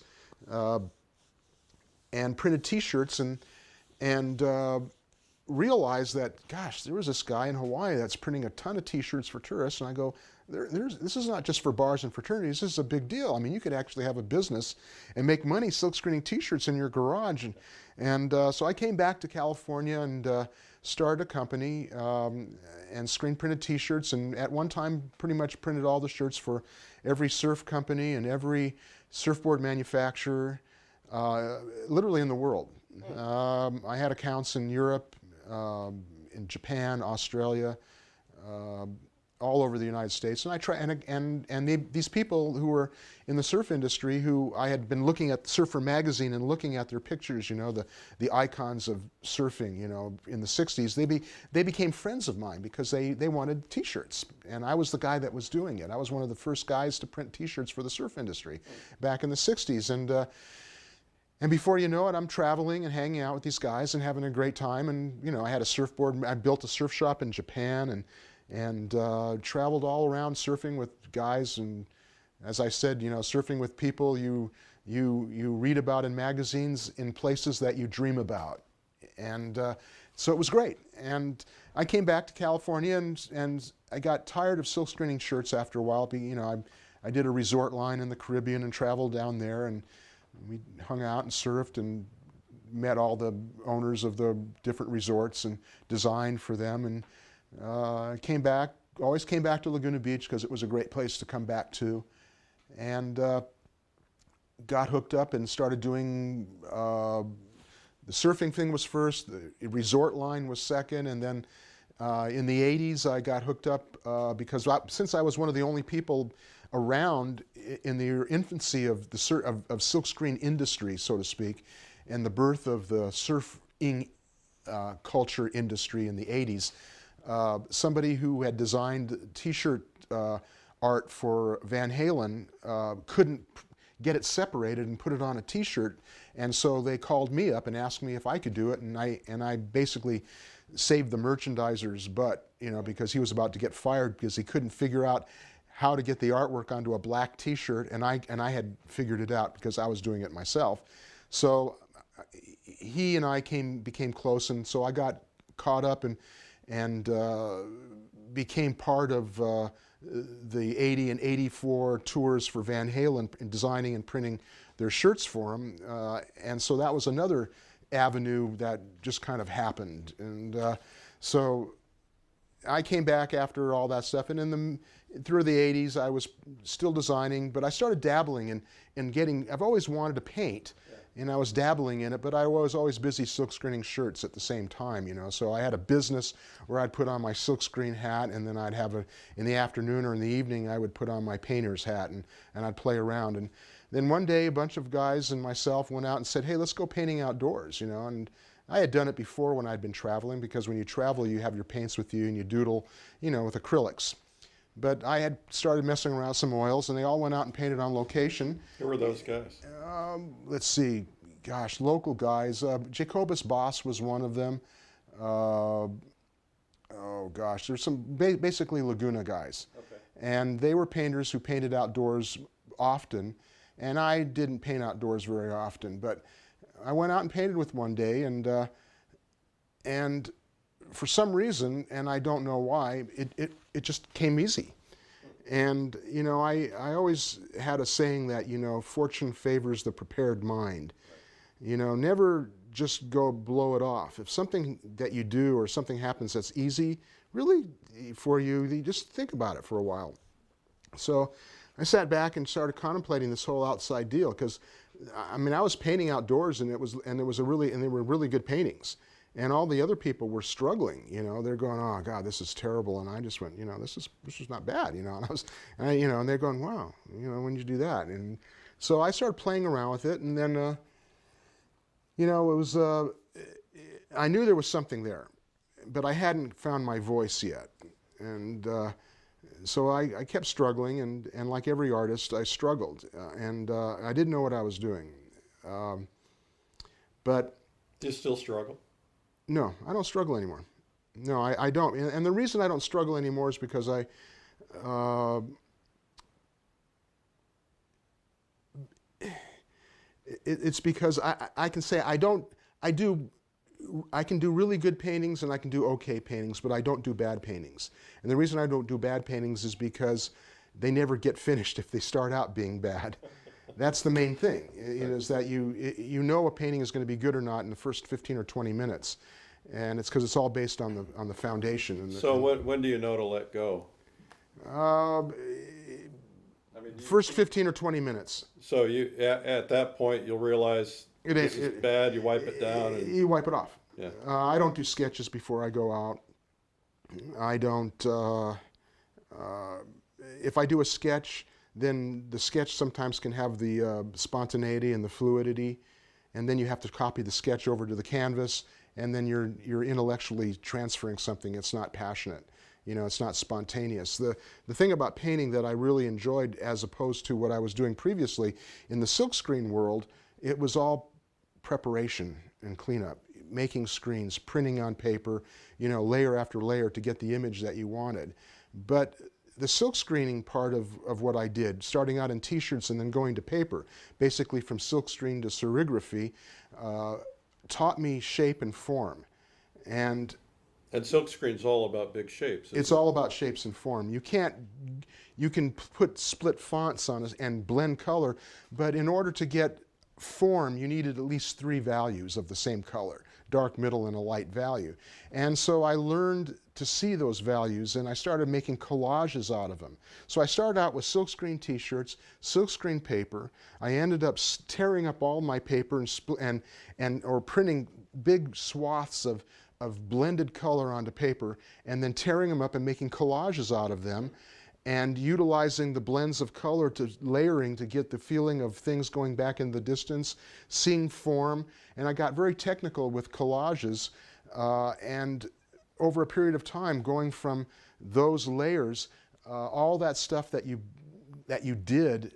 and printed T-shirts and realized that, gosh, there was this guy in Hawaii that's printing a ton of T-shirts for tourists, and I go, this is not just for bars and fraternities, this is a big deal. I mean, you could actually have a business and make money silk screening T-shirts in your garage. And so I came back to California and started a company and screen printed T-shirts, and at one time pretty much printed all the shirts for every surf company and every surfboard manufacturer literally in the world. I had accounts in Europe, in Japan, Australia, all over the United States, and I try these people who were in the surf industry, who I had been looking at Surfer magazine and looking at their pictures, the icons of surfing, in the '60s. They became friends of mine because they wanted T-shirts, and I was the guy that was doing it. I was one of the first guys to print T-shirts for the surf industry back in the '60s, and before you know it, I'm traveling and hanging out with these guys and having a great time. And I had a surfboard. I built a surf shop in Japan and traveled all around surfing with guys. And as I said, surfing with people you read about in magazines in places that you dream about. And so it was great. And I came back to California and I got tired of silk screening shirts after a while. I did a resort line in the Caribbean and traveled down there, and we hung out and surfed and met all the owners of the different resorts and designed for them. And always came back to Laguna Beach because it was a great place to come back to. And got hooked up and started doing, the surfing thing was first, the resort line was second, and then in the '80s I got hooked up because since I was one of the only people around in the infancy of the of silk screen industry, so to speak, and the birth of the surfing culture industry in the '80s. Somebody who had designed T-shirt art for Van Halen couldn't get it separated and put it on a T-shirt, and so they called me up and asked me if I could do it, and I basically saved the merchandiser's butt, because he was about to get fired because he couldn't figure out how to get the artwork onto a black T-shirt, and I had figured it out because I was doing it myself. So he and I became close, and so I got caught up and became part of the '80 and '84 tours for Van Halen, in designing and printing their shirts for them. And so that was another avenue that just kind of happened. And so I came back after all that stuff, and through the '80s I was still designing, but I started dabbling in getting, I've always wanted to paint, and I was dabbling in it, but I was always busy silk screening shirts at the same time, So I had a business where I'd put on my silk screen hat, and then I'd have in the afternoon or in the evening, I would put on my painter's hat, and I'd play around. And then one day, a bunch of guys and myself went out and said, hey, let's go painting outdoors, and I had done it before when I'd been traveling, because when you travel, you have your paints with you and you doodle, with acrylics. But I had started messing around with some oils, and they all went out and painted on location. Who were those guys? Let's see, gosh, local guys. Jacobus Boss was one of them. Oh gosh, there's some basically Laguna guys. Okay. And they were painters who painted outdoors often, and I didn't paint outdoors very often, but I went out and painted with one day, and for some reason, and I don't know why, it just came easy. And you know, I always had a saying that, you know, fortune favors the prepared mind. You know, never just go blow it off. If something that you do or something happens that's easy, really for you, you just think about it for a while. So I sat back and started contemplating this whole outside deal, because I mean, I was painting outdoors, and they were really good paintings. And all the other people were struggling, you know, they're going, oh God, this is terrible. And I just went, you know, this is not bad, you know. And they're going, wow, you know, when did you do that? And so I started playing around with it, and then, you know, it was, I knew there was something there, but I hadn't found my voice yet. And so I kept struggling, and like every artist, I struggled, and I didn't know what I was doing. But Do you still struggle? no, I don't struggle anymore. No, I don't. And the reason I don't struggle anymore is because it's because I can say I can do really good paintings, and I can do okay paintings, but I don't do bad paintings. And the reason I don't do bad paintings is because they never get finished if they start out being bad. That's the main thing, is that you know a painting is going to be good or not in the first 15 or 20 minutes. And it's because it's all based on the foundation. And when do you know to let go? First 15 or 20 minutes. So you at that point you'll realize this is bad. You wipe it down. And You wipe it off. Yeah. I don't do sketches before I go out. I don't. If I do a sketch, then the sketch sometimes can have the spontaneity and the fluidity, and then you have to copy the sketch over to the canvas, and then you're intellectually transferring something. It's not passionate. You know, it's not spontaneous. The thing about painting that I really enjoyed, as opposed to what I was doing previously in the silkscreen world, it was all preparation and cleanup, making screens, printing on paper, you know, layer after layer to get the image that you wanted. But the silk screening part of what I did, starting out in t-shirts and then going to paper, basically from silk screen to serigraphy, taught me shape and form. And silkscreen's all about big shapes. It's all about shapes and form. You can put split fonts on it and blend color, but in order to get form, you needed at least 3 values of the same color, dark, middle, and a light value. And so I learned to see those values, and I started making collages out of them. So I started out with silkscreen t-shirts, silkscreen paper. I ended up tearing up all my paper or printing big swaths of blended color onto paper, and then tearing them up and making collages out of them, and utilizing the blends of color to layering to get the feeling of things going back in the distance, seeing form. And I got very technical with collages, and over a period of time, going from those layers, all that stuff that you did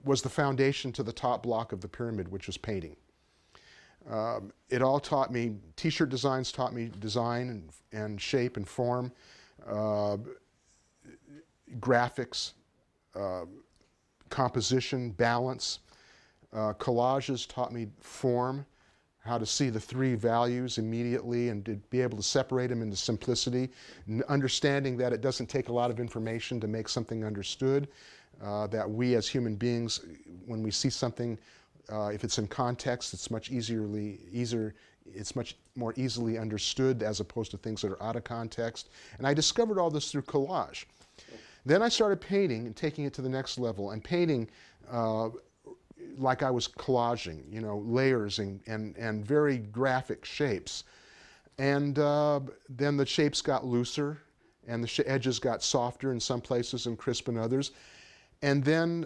was the foundation to the top block of the pyramid, which was painting. It all taught me, t-shirt designs taught me design and shape and form, graphics, composition, balance. Collages taught me form, how to see the 3 values immediately and to be able to separate them into simplicity, understanding that it doesn't take a lot of information to make something understood, that we as human beings, when we see something, if it's in context, it's much more easily understood as opposed to things that are out of context. And I discovered all this through collage. Then I started painting and taking it to the next level, and painting like I was collaging, you know, layers and very graphic shapes. And then the shapes got looser, and the edges got softer in some places and crisp in others. And then,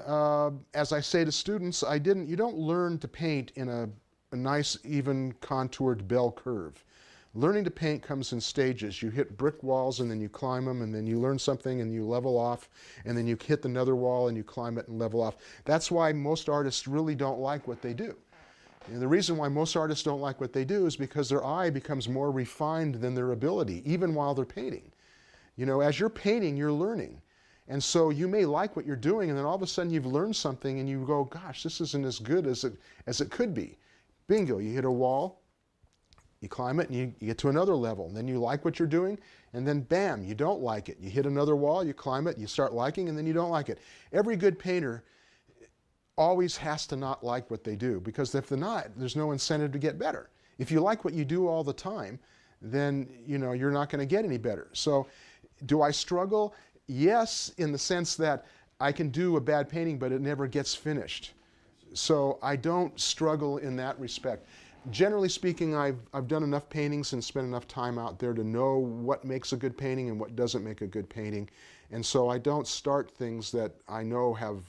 as I say to students, you don't learn to paint in a nice, even contoured bell curve. Learning to paint comes in stages. You hit brick walls and then you climb them, and then you learn something and you level off, and then you hit another wall and you climb it and level off. That's why most artists really don't like what they do. And the reason why most artists don't like what they do is because their eye becomes more refined than their ability, even while they're painting. You know, as you're painting, you're learning. And so you may like what you're doing, and then all of a sudden you've learned something and you go, gosh, this isn't as good as it could be. Bingo, you hit a wall, you climb it, and you get to another level. And then you like what you're doing, and then bam, you don't like it. You hit another wall, you climb it, you start liking, and then you don't like it. Every good painter always has to not like what they do, because if they're not, there's no incentive to get better. If you like what you do all the time, then you know you're not going to get any better. So do I struggle? Yes, in the sense that I can do a bad painting, but it never gets finished. So I don't struggle in that respect. Generally speaking, I've done enough paintings and spent enough time out there to know what makes a good painting and what doesn't make a good painting. And so I don't start things that I know have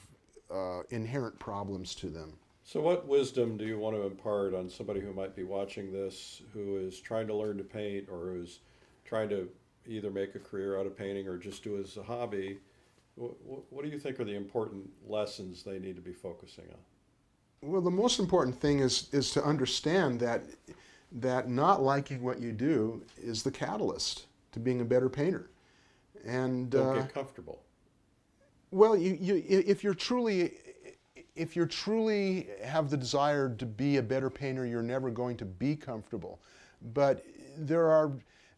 inherent problems to them. So what wisdom do you want to impart on somebody who might be watching this, who is trying to learn to paint, or who's trying to either make a career out of painting or just do it as a hobby? What do you think are the important lessons they need to be focusing on? Well, the most important thing is to understand that not liking what you do is the catalyst to being a better painter. And don't get comfortable. Well, if you're truly have the desire to be a better painter, you're never going to be comfortable. But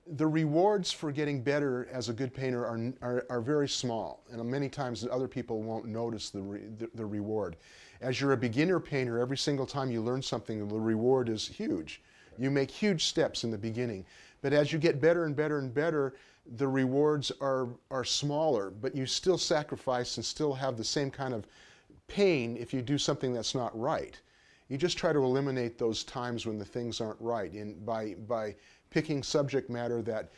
the rewards for getting better as a good painter are very small, and many times other people won't notice the reward. As you're a beginner painter, every single time you learn something, the reward is huge. You make huge steps in the beginning. But as you get better and better and better, the rewards are smaller, but you still sacrifice and still have the same kind of pain if you do something that's not right. You just try to eliminate those times when the things aren't right, and by picking subject matter that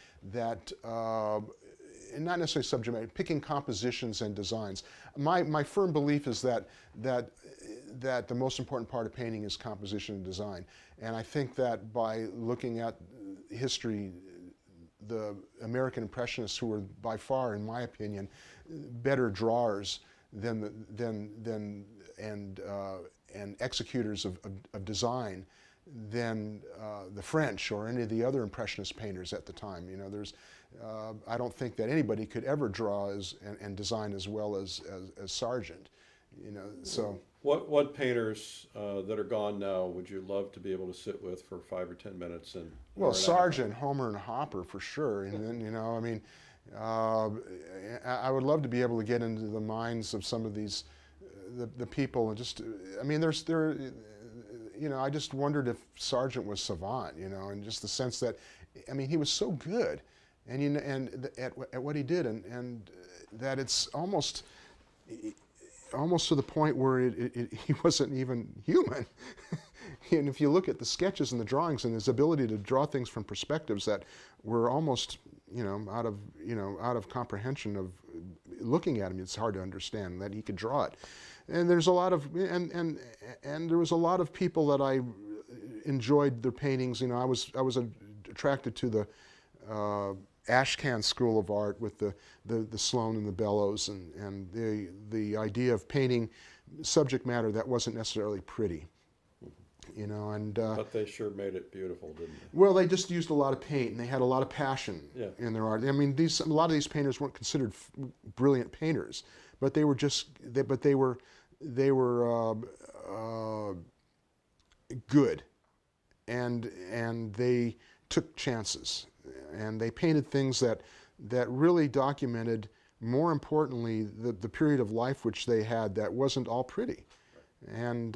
not necessarily subject matter, picking compositions and designs. My firm belief is that the most important part of painting is composition and design. And I think that by looking at history, the American Impressionists, who were by far, in my opinion, better drawers and executors of design than the French or any of the other Impressionist painters at the time. You know, I don't think that anybody could ever draw and design as well as Sargent. You know, so. What painters that are gone now would you love to be able to sit with for 5 or 10 minutes and? Well, Sargent, Homer, and Hopper for sure. And then, you know, I mean, I would love to be able to get into the minds of some of these the people, and just, I mean, you know, I just wondered if Sargent was savant, you know, and just the sense that, I mean, he was so good, and you know, at what he did, and that it's almost to the point where he wasn't even human. And if you look at the sketches and the drawings and his ability to draw things from perspectives that were almost, you know, out of comprehension of looking at him, it's hard to understand that he could draw it. And there's a lot of, and there was a lot of people that I enjoyed their paintings. You know, I was attracted to the Ashcan School of Art with the Sloan and the Bellows, and the idea of painting subject matter that wasn't necessarily pretty, you know. And but they sure made it beautiful, didn't they? Well, they just used a lot of paint, and they had a lot of passion in their art. I mean, a lot of these painters weren't considered brilliant painters, but they were good, and they took chances. And they painted things that really documented, more importantly, the period of life which they had that wasn't all pretty. And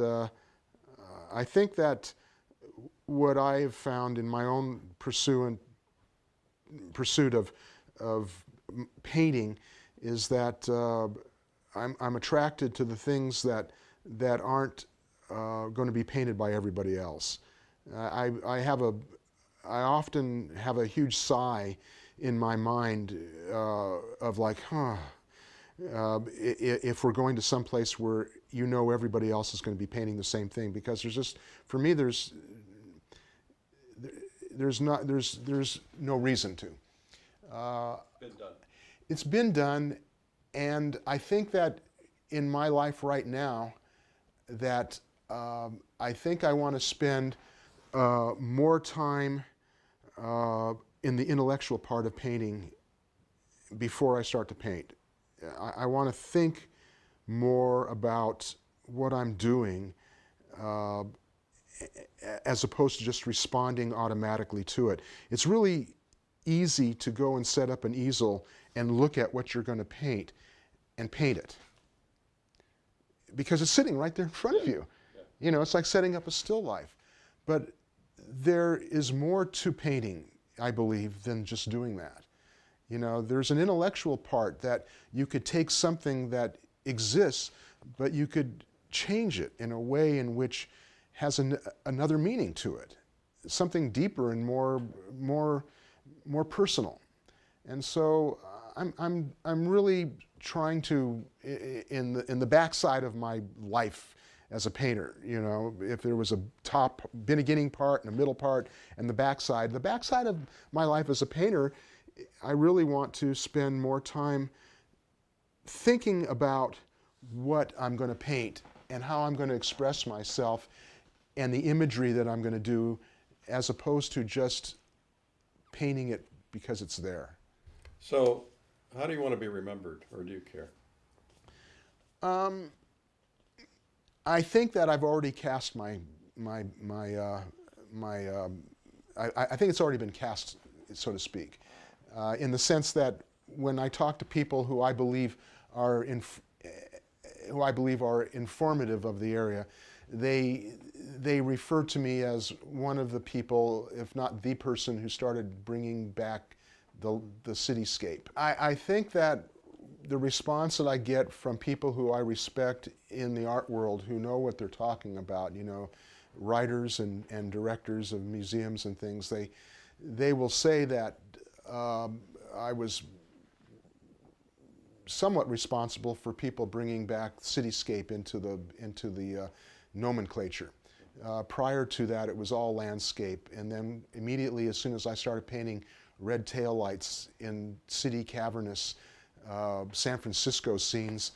I think that what I have found in my own pursuit of painting is that I'm attracted to the things that aren't going to be painted by everybody else. I often have a huge sigh in my mind of like, if we're going to some place where you know everybody else is going to be painting the same thing, because there's just, for me, there's there's no reason to. Been done. It's been done, and I think that in my life right now, that I think I want to spend more time in the intellectual part of painting before I start to paint. I want to think more about what I'm doing as opposed to just responding automatically to it. It's really easy to go and set up an easel and look at what you're going to paint and paint it, because it's sitting right there in front of you. You know, it's like setting up a still life. But there is more to painting, I believe, than just doing that. You know, there's an intellectual part that you could take something that exists, but you could change it in a way in which has another meaning to it, something deeper and more personal. And so I'm really trying to, in the backside of my life as a painter, you know, if there was a beginning part and a middle part and the backside of my life as a painter, I really want to spend more time thinking about what I'm going to paint and how I'm going to express myself and the imagery that I'm going to do, as opposed to just painting it because it's there. So, how do you want to be remembered, or do you care? I think that I've already cast I think it's already been cast, so to speak, in the sense that when I talk to people who I believe are informative of the area, they refer to me as one of the people, if not the person, who started bringing back the cityscape. I think that the response that I get from people who I respect in the art world, who know what they're talking about, you know, writers and directors of museums and things, they will say that I was somewhat responsible for people bringing back cityscape into the nomenclature. Prior to that, it was all landscape, and then immediately, as soon as I started painting red taillights in city cavernous San Francisco scenes,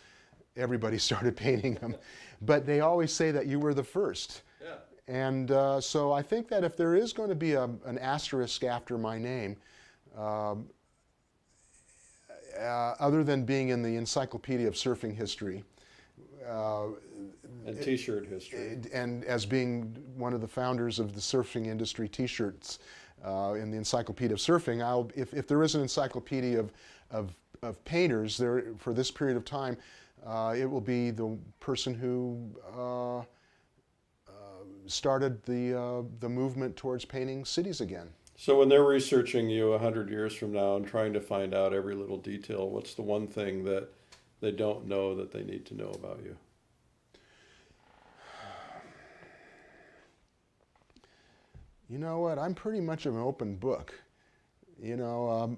everybody started painting them. But they always say that you were the first. Yeah. And so I think that if there is going to be an asterisk after my name, other than being in the Encyclopedia of Surfing History, And T-shirt history. and as being one of the founders of the surfing industry T-shirts in the Encyclopedia of Surfing, if there is an encyclopedia of painters there for this period of time, it will be the person who started the movement towards painting cities again. So when they're researching you 100 years from now and trying to find out every little detail, what's the one thing that they don't know that they need to know about you? You know what? I'm pretty much an open book. You know,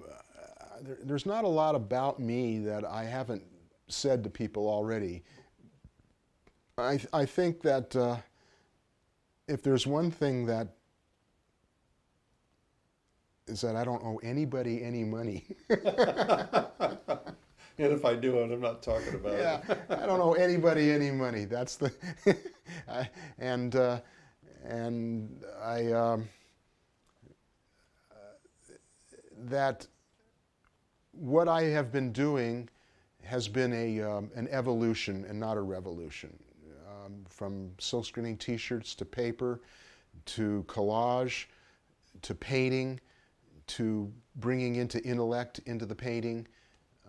there's not a lot about me that I haven't said to people already. I think that if there's one thing that is that I don't owe anybody any money. And if I do it, I'm not talking about Yeah, it. I don't owe anybody any money. That's the and I that what I have been doing has been an evolution and not a revolution. From silkscreening T-shirts to paper, to collage, to painting, to bringing intellect into the painting.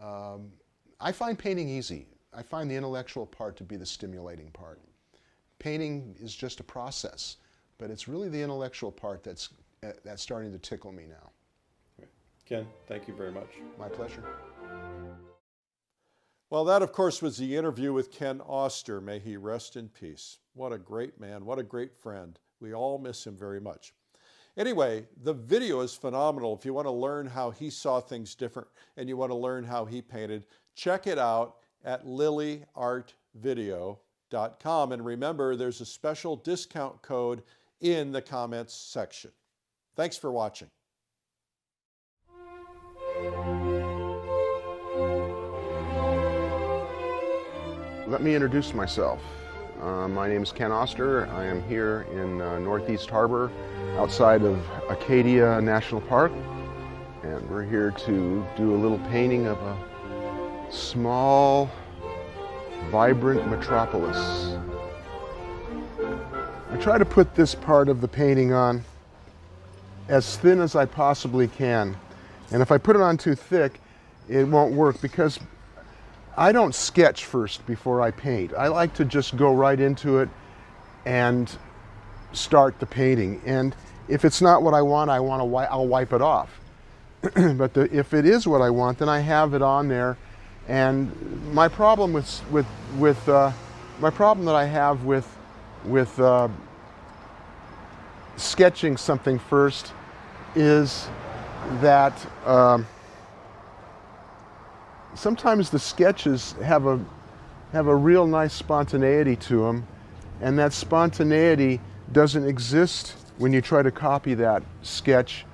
I find painting easy. I find the intellectual part to be the stimulating part. Painting is just a process, but it's really the intellectual part that's starting to tickle me now. Ken, thank you very much. My pleasure. Well, that, of course, was the interview with Ken Auster. May he rest in peace. What a great man. What a great friend. We all miss him very much. Anyway, the video is phenomenal. If you want to learn how he saw things different and you want to learn how he painted, check it out at lilyartvideo.com. And remember, there's a special discount code in the comments section. Thanks for watching. Let me introduce myself. My name is Ken Auster. I am here in Northeast Harbor outside of Acadia National Park, and we're here to do a little painting of a small, vibrant metropolis. I try to put this part of the painting on as thin as I possibly can, and if I put it on too thick, it won't work because I don't sketch first before I paint. I like to just go right into it and start the painting. And if it's not what I want, I'll wipe it off. But if it is what I want, then I have it on there. And my problem my problem that I have with sketching something first is that sometimes the sketches have a real nice spontaneity to them, and that spontaneity doesn't exist when you try to copy that sketch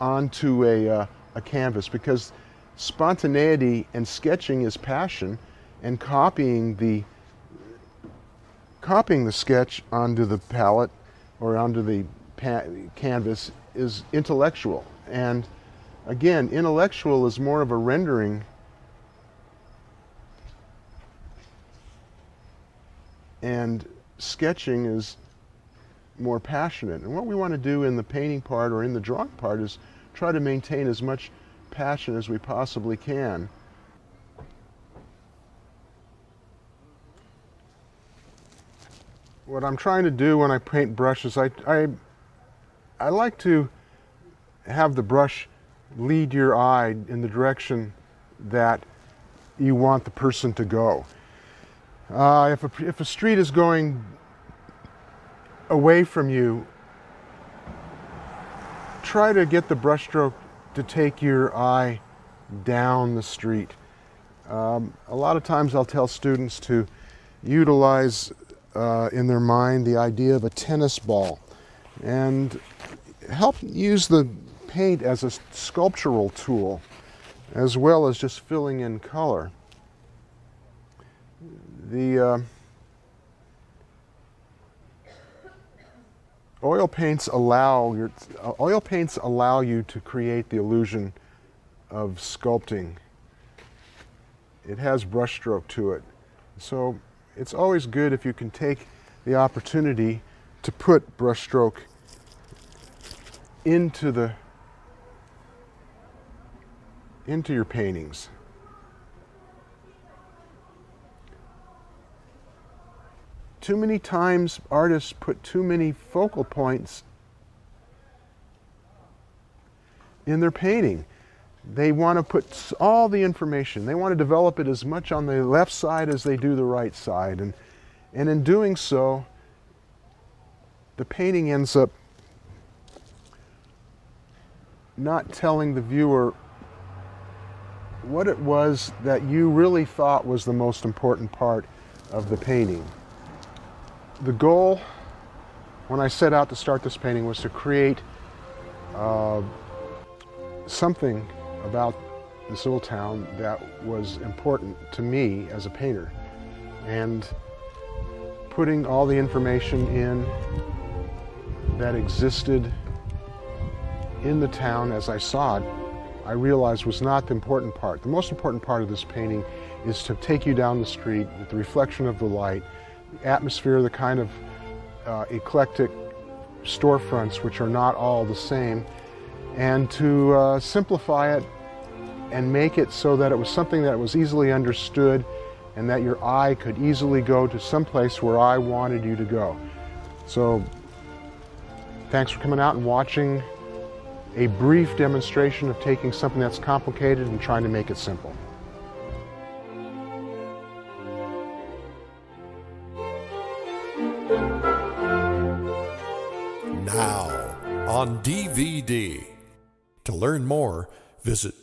onto a canvas, because spontaneity and sketching is passion, and copying the sketch onto the palette or onto the canvas is intellectual. And again, intellectual is more of a rendering, and sketching is more passionate. And what we want to do in the painting part or in the drawing part is try to maintain as much passion as we possibly can. What I'm trying to do when I paint brushes, I like to have the brush lead your eye in the direction that you want the person to go. If a street is going away from you, try to get the brushstroke to take your eye down the street. A lot of times I'll tell students to utilize in their mind the idea of a tennis ball and help use the paint as a sculptural tool as well as just filling in color. The oil paints allow you to create the illusion of sculpting. It has brushstroke to it. So it's always good if you can take the opportunity to put brushstroke into your paintings. Too many times artists put too many focal points in their painting. They want to put all the information. They want to develop it as much on the left side as they do the right side. And in doing so, the painting ends up not telling the viewer what it was that you really thought was the most important part of the painting. The goal, when I set out to start this painting, was to create something about this little town that was important to me as a painter. And putting all the information in that existed in the town as I saw it, I realized was not the important part. The most important part of this painting is to take you down the street with the reflection of the light, the atmosphere, the kind of eclectic storefronts which are not all the same, and to simplify it and make it so that it was something that was easily understood and that your eye could easily go to some place where I wanted you to go. So thanks for coming out and watching a brief demonstration of taking something that's complicated and trying to make it simple. Now on DVD. To learn more, visit